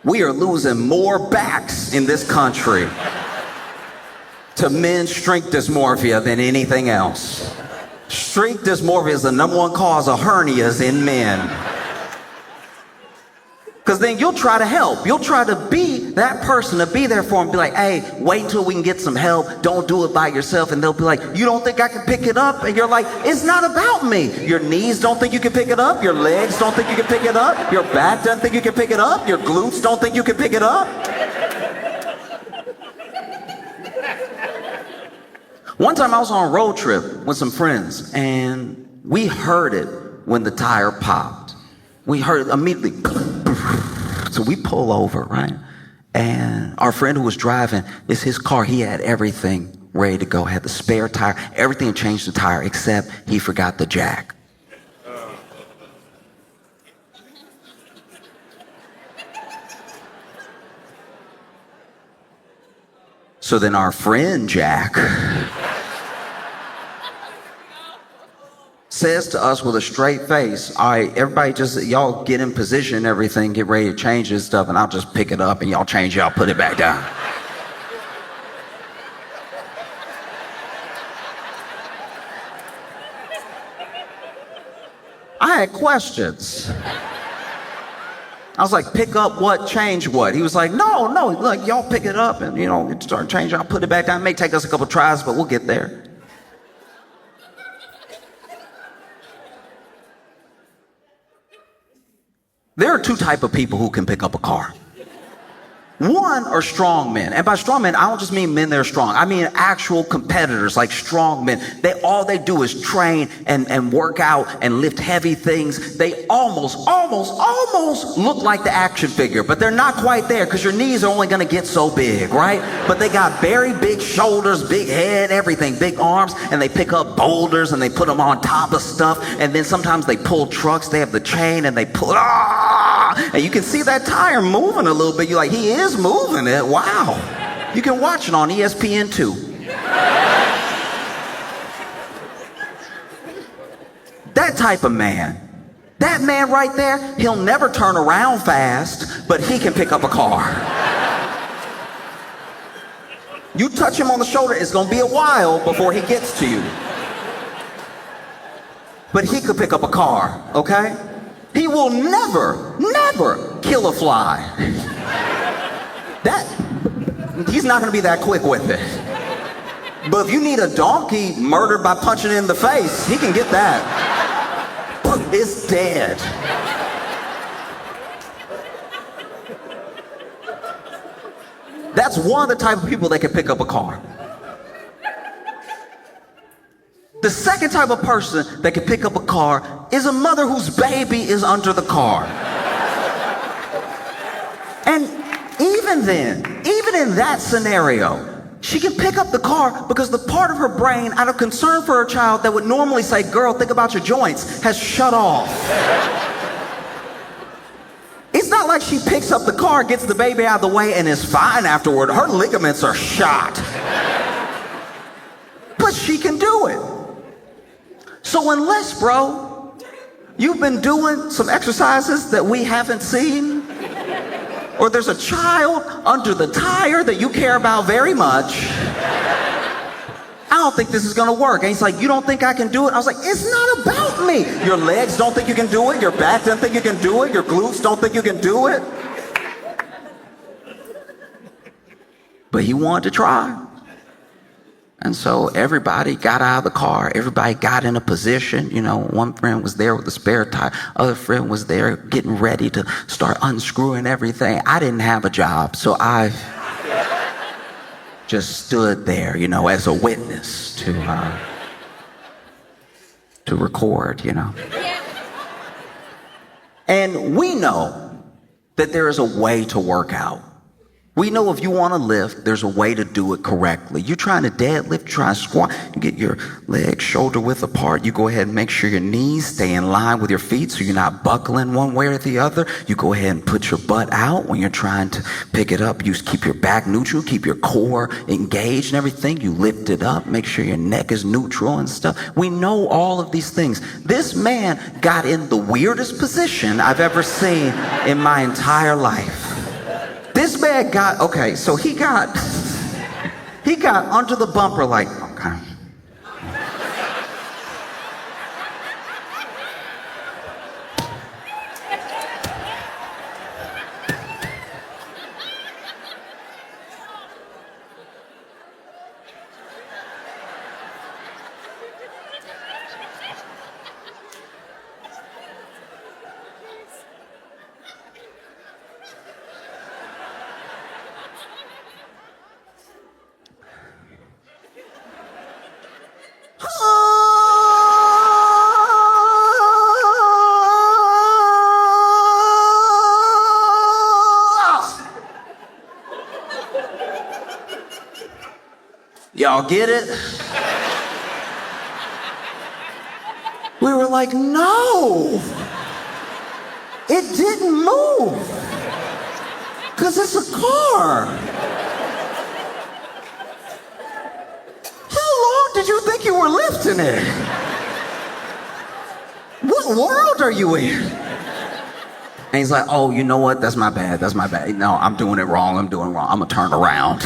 We are losing more backs in this country to men's strength dysmorphia than anything else. Strength dysmorphia is the number one cause of hernias in men. Because then you'll try to help. You'll try to be that person, to be there for them. Be like, hey, wait until we can get some help. Don't do it by yourself. And they'll be like, you don't think I can pick it up? And you're like, it's not about me. Your knees don't think you can pick it up. Your legs don't think you can pick it up. Your back doesn't think you can pick it up. Your glutes don't think you can pick it up. One time I was on a road trip with some friends, and we heard it when the tire popped. We heard it immediately. So we pull over, right? And our friend who was driving, it's his car. He had everything ready to go. Had the spare tire, everything to change the tire, except he forgot the jack. So then our friend Jack says to us with a straight face, all right, everybody just, y'all get in position and everything, get ready to change this stuff, and I'll just pick it up and y'all change it, I'll put it back down. I had questions. I was like, pick up what, change what? He was like, no, look, y'all pick it up and, start changing, I'll put it back down. It may take us a couple tries, but we'll get there. There are two types of people who can pick up a car. One are strong men. And by strong men, I don't just mean men that are strong. I mean actual competitors, like strong men. All they do is train and work out and lift heavy things. They almost look like the action figure, but they're not quite there because your knees are only going to get so big, right? But they got very big shoulders, big head, everything, big arms, and they pick up boulders and they put them on top of stuff. And then sometimes they pull trucks. They have the chain and they pull, and you can see that tire moving a little bit. You're like, he is moving it. Wow. You can watch it on ESPN2. That type of man. That man right there, he'll never turn around fast, but he can pick up a car. You touch him on the shoulder, it's going to be a while before he gets to you. But he could pick up a car, okay? He will never kill a fly. He's not going to be that quick with it. But if you need a donkey murdered by punching it in the face, he can get that. It's dead. That's one of the type of people that can pick up a car. The second type of person that can pick up a car is a mother whose baby is under the car. And even in that scenario, she can pick up the car because the part of her brain, out of concern for her child, that would normally say, girl, think about your joints, has shut off. It's not like she picks up the car, gets the baby out of the way, and is fine afterward. Her ligaments are shot. But she can do it. So unless, bro, you've been doing some exercises that we haven't seen, or there's a child under the tire that you care about very much, I don't think this is gonna work. And he's like, you don't think I can do it? I was like, it's not about me. Your legs don't think you can do it. Your back doesn't think you can do it. Your glutes don't think you can do it. But he wanted to try. And so everybody got out of the car. Everybody got in a position. One friend was there with the spare tire. Other friend was there getting ready to start unscrewing everything. I didn't have a job, so I just stood there, as a witness to record, And we know that there is a way to work out. We know if you want to lift, there's a way to do it correctly. You're trying to deadlift, try to squat, you get your legs shoulder width apart. You go ahead and make sure your knees stay in line with your feet so you're not buckling one way or the other. You go ahead and put your butt out when you're trying to pick it up. You keep your back neutral, keep your core engaged and everything. You lift it up, make sure your neck is neutral and stuff. We know all of these things. This man got in the weirdest position I've ever seen in my entire life. This man got, okay, so he got under the bumper like, okay. Y'all get it? We were like, no, it didn't move, because it's a car. How long did you think you were lifting it? What world are you in? And he's like, oh, you know what? That's my bad. That's my bad. No, I'm doing it wrong. I'm doing it wrong. I'm going to turn around.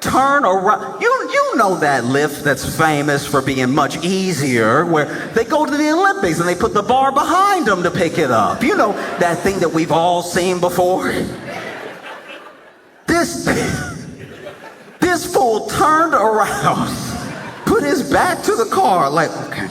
Turn around. You know that lift that's famous for being much easier, where they go to the Olympics and they put the bar behind them to pick it up. You know, that thing that we've all seen before. This fool turned around, put his back to the car, like, okay.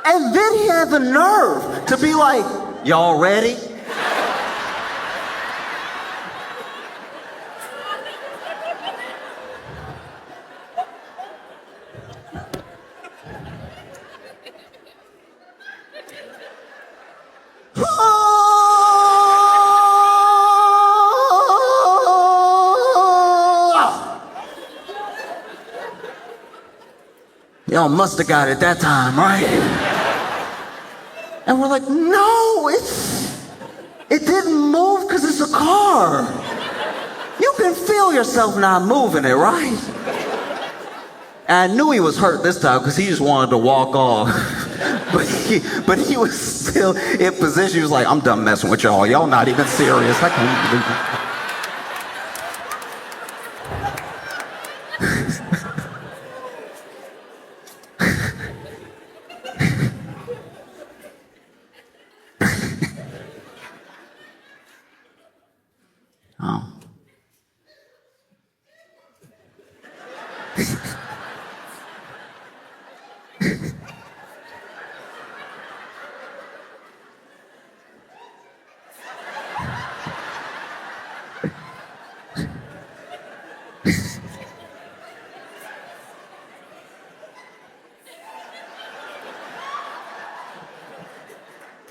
And then he had the nerve to be like, y'all ready? Y'all must have got it that time, right? And we're like, no, it didn't move because it's a car. You can feel yourself not moving it, right? And I knew he was hurt this time because he just wanted to walk off. But he was still in position. He was like, I'm done messing with y'all. Y'all not even serious. I can't believe it. Oh.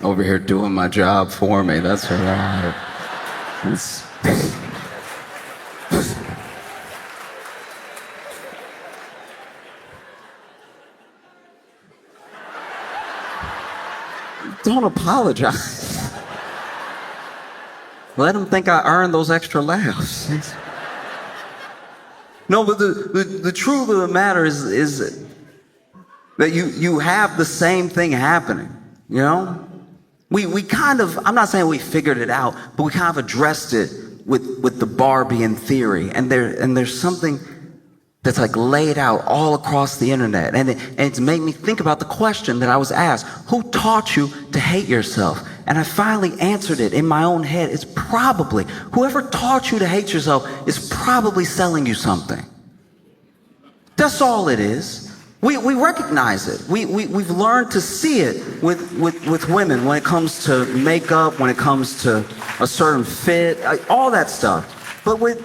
Over here doing my job for me. That's right. That's... Don't apologize. Let them think I earned those extra laughs. No, but the truth of the matter is that you have the same thing happening, you know? We kind of, I'm not saying we figured it out, but we kind of addressed it with the Barbie in theory. And there's something that's like laid out all across the internet. And it's made me think about the question that I was asked: who taught you to hate yourself? And I finally answered it in my own head. It's probably, whoever taught you to hate yourself is probably selling you something. That's all it is. We recognize it. We've learned to see it with women when it comes to makeup, when it comes to a certain fit, all that stuff. But with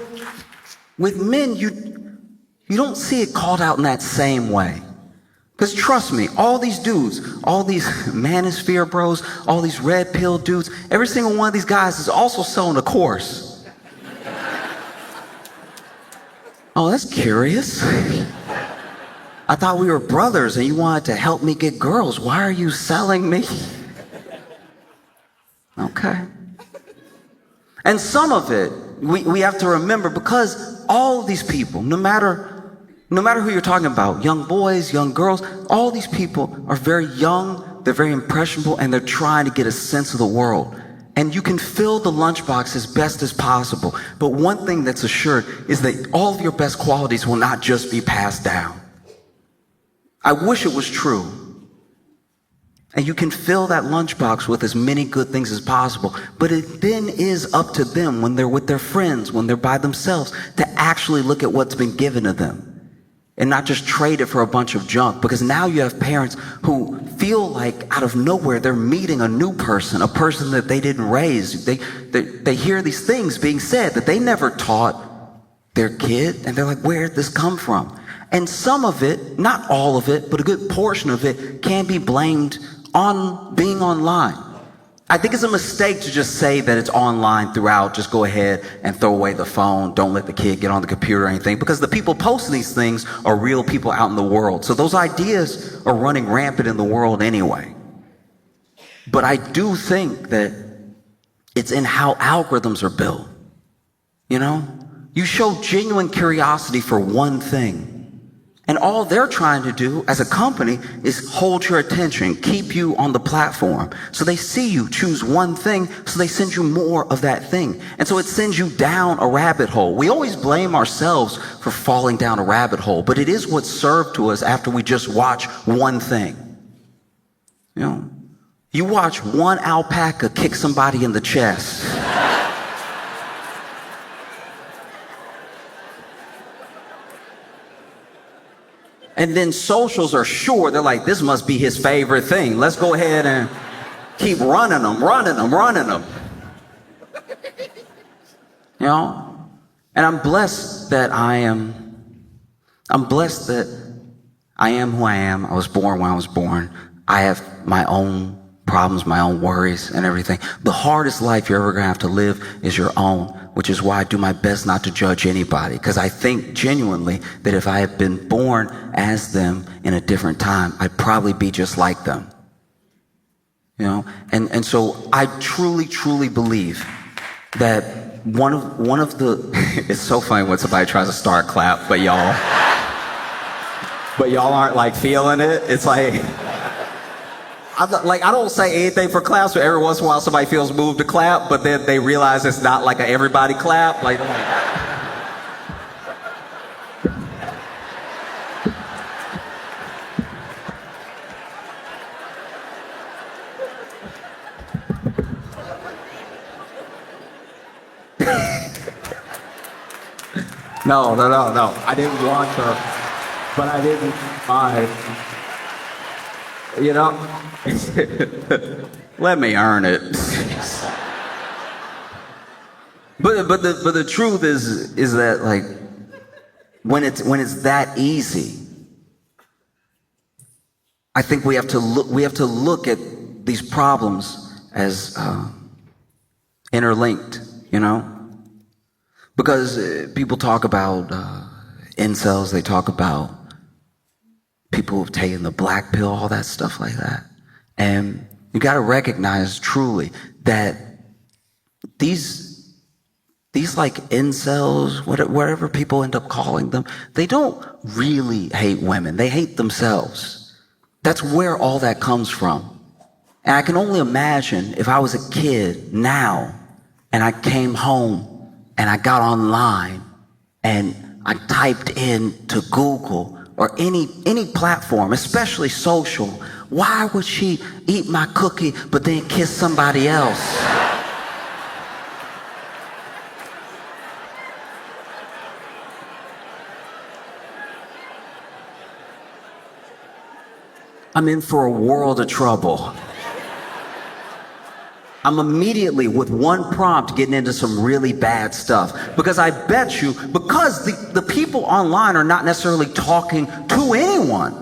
men, you don't see it called out in that same way. Because trust me, all these dudes, all these manosphere bros, all these red pill dudes, every single one of these guys is also selling a course. Oh, that's curious. I thought we were brothers and you wanted to help me get girls. Why are you selling me? Okay. And some of it, we have to remember, because all of these people, no matter who you're talking about, young boys, young girls, all these people are very young, they're very impressionable, and they're trying to get a sense of the world. And you can fill the lunchbox as best as possible. But one thing that's assured is that all of your best qualities will not just be passed down. I wish it was true. And you can fill that lunchbox with as many good things as possible. But it then is up to them, when they're with their friends, when they're by themselves, to actually look at what's been given to them. And not just trade it for a bunch of junk. Because now you have parents who feel like out of nowhere they're meeting a new person, a person that they didn't raise. They hear these things being said that they never taught their kid. And they're like, where did this come from? And some of it, not all of it, but a good portion of it can be blamed on being online. I think it's a mistake to just say that it's online throughout. Just go ahead and throw away the phone. Don't let the kid get on the computer or anything, because the people posting these things are real people out in the world. So those ideas are running rampant in the world anyway. But I do think that it's in how algorithms are built. You know, you show genuine curiosity for one thing, and all they're trying to do as a company is hold your attention, keep you on the platform. So they see you choose one thing, so they send you more of that thing. And so it sends you down a rabbit hole. We always blame ourselves for falling down a rabbit hole, but it is what's served to us after we just watch one thing. You know, you watch one alpaca kick somebody in the chest. And then socials are sure, they're like, this must be his favorite thing. Let's go ahead and keep running them. You know? And I'm blessed that I am who I am. I was born when I was born. I have my own problems, my own worries and everything. The hardest life you're ever gonna have to live is your own, which is why I do my best not to judge anybody. Because I think genuinely that if I had been born as them in a different time, I'd probably be just like them. You know? And so I truly, truly believe that one of the, it's so funny when somebody tries to start a clap, but y'all aren't like feeling it. It's like, I don't say anything for claps, but every once in a while somebody feels moved to clap, but then they realize it's not like a everybody clap. Like, No. I didn't want to, but I didn't mind. You know? Let me earn it. But the truth is that, like, when it's that easy, I think we have to look at these problems as interlinked, you know? Because people talk about incels, they talk about people who've taken the black pill, all that stuff like that. And you got to recognize truly that these like incels, whatever people end up calling them, they don't really hate women. They hate themselves. That's where all that comes from. And I can only imagine if I was a kid now and I came home and I got online and I typed in to Google or any platform, especially social, Why would she eat my cookie but then kiss somebody else? I'm in for a world of trouble. I'm immediately, with one prompt, getting into some really bad stuff. Because I bet you, because the people online are not necessarily talking to anyone.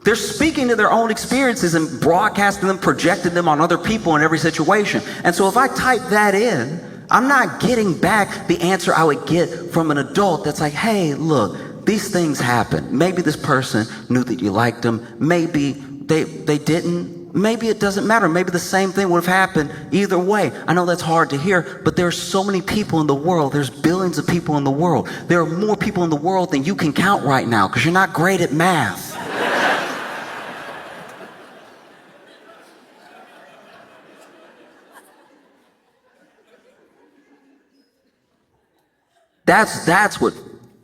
They're speaking to their own experiences and broadcasting them, projecting them on other people in every situation. And so if I type that in, I'm not getting back the answer I would get from an adult that's like, hey, look, these things happen. Maybe this person knew that you liked them. Maybe they didn't. Maybe it doesn't matter. Maybe the same thing would have happened either way. I know that's hard to hear, but there are so many people in the world. There's billions of people in the world. There are more people in the world than you can count right now because you're not great at math. That's what,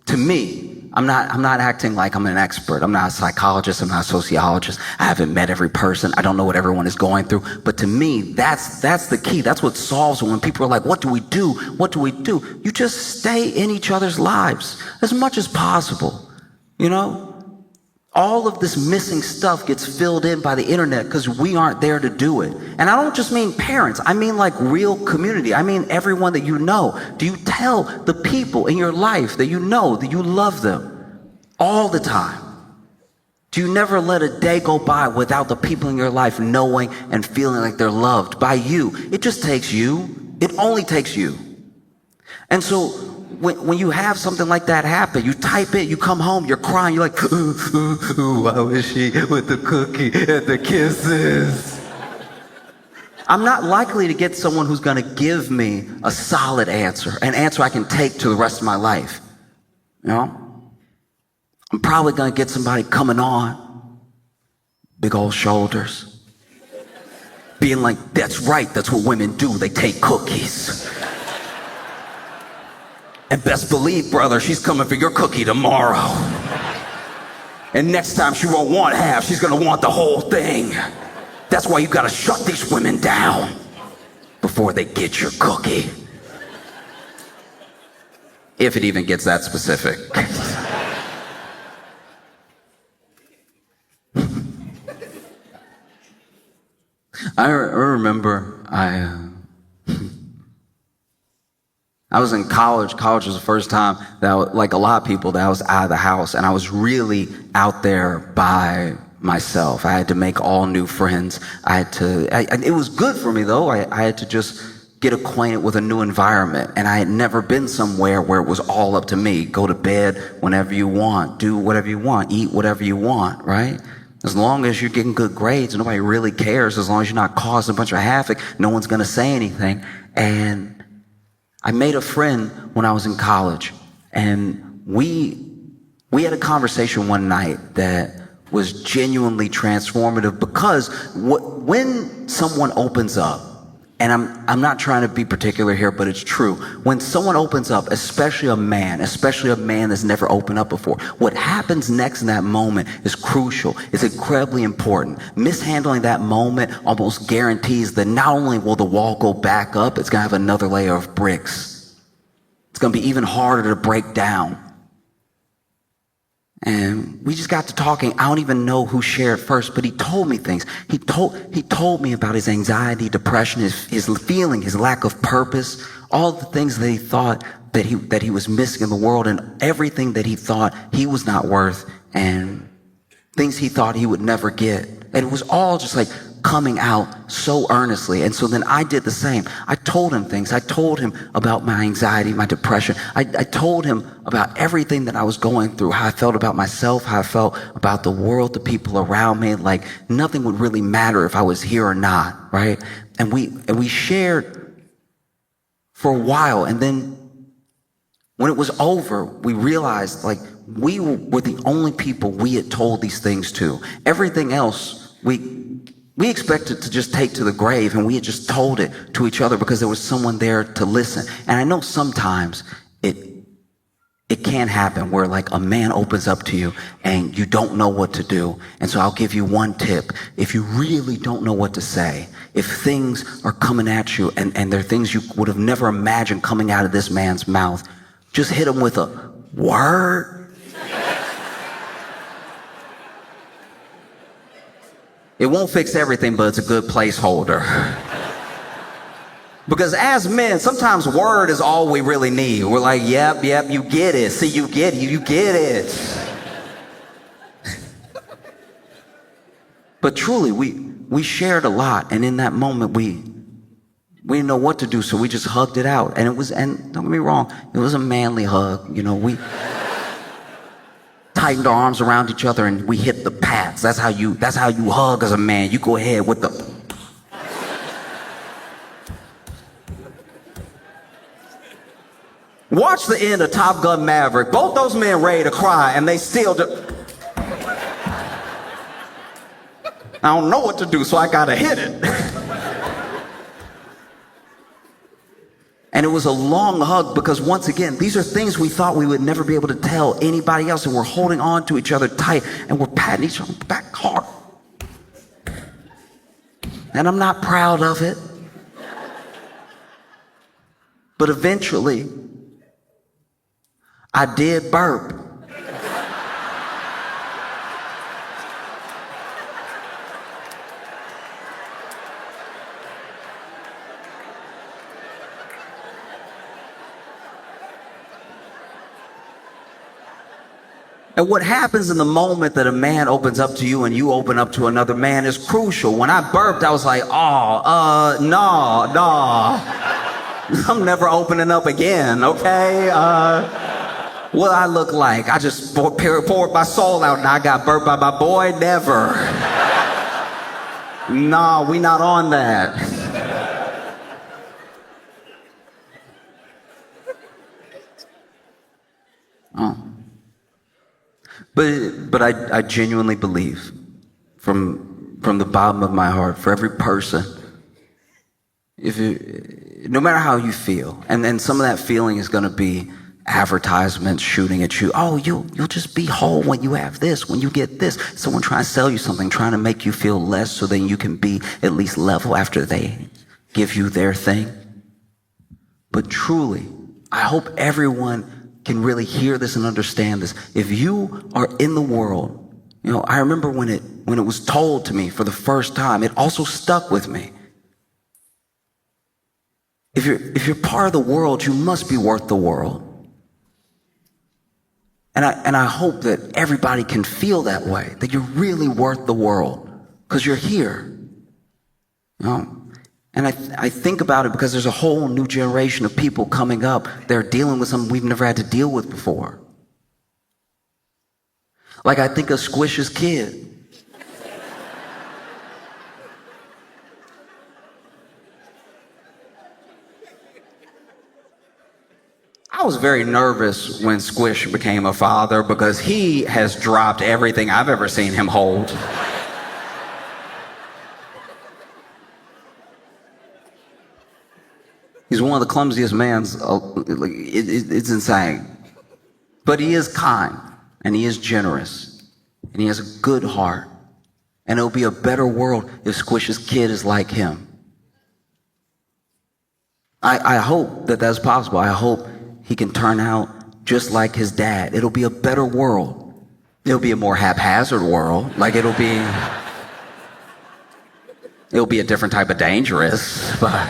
to me, I'm not acting like I'm an expert. I'm not a psychologist. I'm not a sociologist. I haven't met every person. I don't know what everyone is going through. But to me, that's the key. That's what solves it when people are like, what do we do? What do we do? You just stay in each other's lives as much as possible. You know? All of this missing stuff gets filled in by the internet because we aren't there to do it. And I don't just mean parents. I mean like real community. I mean everyone that you know. Do you tell the people in your life that you know that you love them all the time? Do you never let a day go by without the people in your life knowing and feeling like they're loved by you? It just takes you. It only takes you. And so when you have something like that happen, you type it, you come home, you're crying, you're like, ooh, why was she with the cookie and the kisses? I'm not likely to get someone who's going to give me a solid answer, an answer I can take to the rest of my life. You know? I'm probably going to get somebody coming on, big old shoulders, being like, that's right, that's what women do, they take cookies. And best believe, brother, she's coming for your cookie tomorrow. And next time she won't want half, she's gonna want the whole thing. That's why you gotta shut these women down before they get your cookie. If it even gets that specific. I remember I was in college. College was the first time that, like a lot of people, that I was out of the house, and I was really out there by myself. I had to make all new friends. It was good for me though. I had to just get acquainted with a new environment, and I had never been somewhere where it was all up to me. Go to bed whenever you want, do whatever you want, eat whatever you want, right? As long as you're getting good grades, nobody really cares. As long as you're not causing a bunch of havoc, no one's gonna say anything. And I made a friend when I was in college, and we had a conversation one night that was genuinely transformative because when someone opens up, and I'm not trying to be particular here, but it's true. When someone opens up, especially a man that's never opened up before, what happens next in that moment is crucial. It's incredibly important. Mishandling that moment almost guarantees that not only will the wall go back up, it's gonna have another layer of bricks. It's gonna be even harder to break down. And we just got to talking. I don't even know who shared first, but he told me things. He told me about his anxiety, depression, his feeling, his lack of purpose, all the things that he thought that he was missing in the world, and everything that he thought he was not worth, and things he thought he would never get. And it was all just like coming out so earnestly. And so then I did the same. I told him things. I told him about my anxiety, my depression. I told him about everything that I was going through, how I felt about myself, how I felt about the world, the people around me. Like nothing would really matter if I was here or not, right? And we shared for a while. And then when it was over, we realized like we were the only people we had told these things to. Everything else, we expected to just take to the grave, and we had just told it to each other because there was someone there to listen. And I know sometimes it it can happen where like a man opens up to you and you don't know what to do. And so I'll give you one tip. If you really don't know what to say, if things are coming at you and they're things you would have never imagined coming out of this man's mouth, just hit him with a word. It won't fix everything, but it's a good placeholder. Because as men, sometimes word is all we really need. We're like, yep, you get it. See, you get it. But truly, we shared a lot, and in that moment, we didn't know what to do, so we just hugged it out. And don't get me wrong, it was a manly hug. You know, we tightened our arms around each other and we hit the pats. That's how you hug as a man. You go ahead with the. Watch the end of Top Gun Maverick. Both those men ready to cry, and they still do. I don't know what to do, so I gotta hit it. And it was a long hug because, once again, these are things we thought we would never be able to tell anybody else, and we're holding on to each other tight, and we're patting each other back hard. And I'm not proud of it. But eventually, I did burp. And what happens in the moment that a man opens up to you and you open up to another man is crucial. When I burped, I was like, no. I'm never opening up again, okay? What I look like? I just poured my soul out and I got burped by my boy? Never. No, we not on that. Oh. But I genuinely believe from the bottom of my heart, for every person, no matter how you feel, and then some of that feeling is going to be advertisements shooting at you. Oh, you'll just be whole when you have this, when you get this. Someone trying to sell you something, trying to make you feel less so then you can be at least level after they give you their thing. But truly, I hope everyone can really hear this and understand this. If you are in the world, you know, I remember when it was told to me for the first time, it also stuck with me. If you're part of the world, you must be worth the world. And I hope that everybody can feel that way, that you're really worth the world, because you're here. You know? And I think about it because there's a whole new generation of people coming up. They're dealing with something we've never had to deal with before. Like I think of Squish's kid. I was very nervous when Squish became a father because he has dropped everything I've ever seen him hold. He's one of the clumsiest mans. It's insane. But he is kind, and he is generous, and he has a good heart. And it'll be a better world if Squish's kid is like him. I hope that that's possible. I hope he can turn out just like his dad. It'll be a better world. It'll be a more haphazard world. Like it'll be a different type of dangerous, but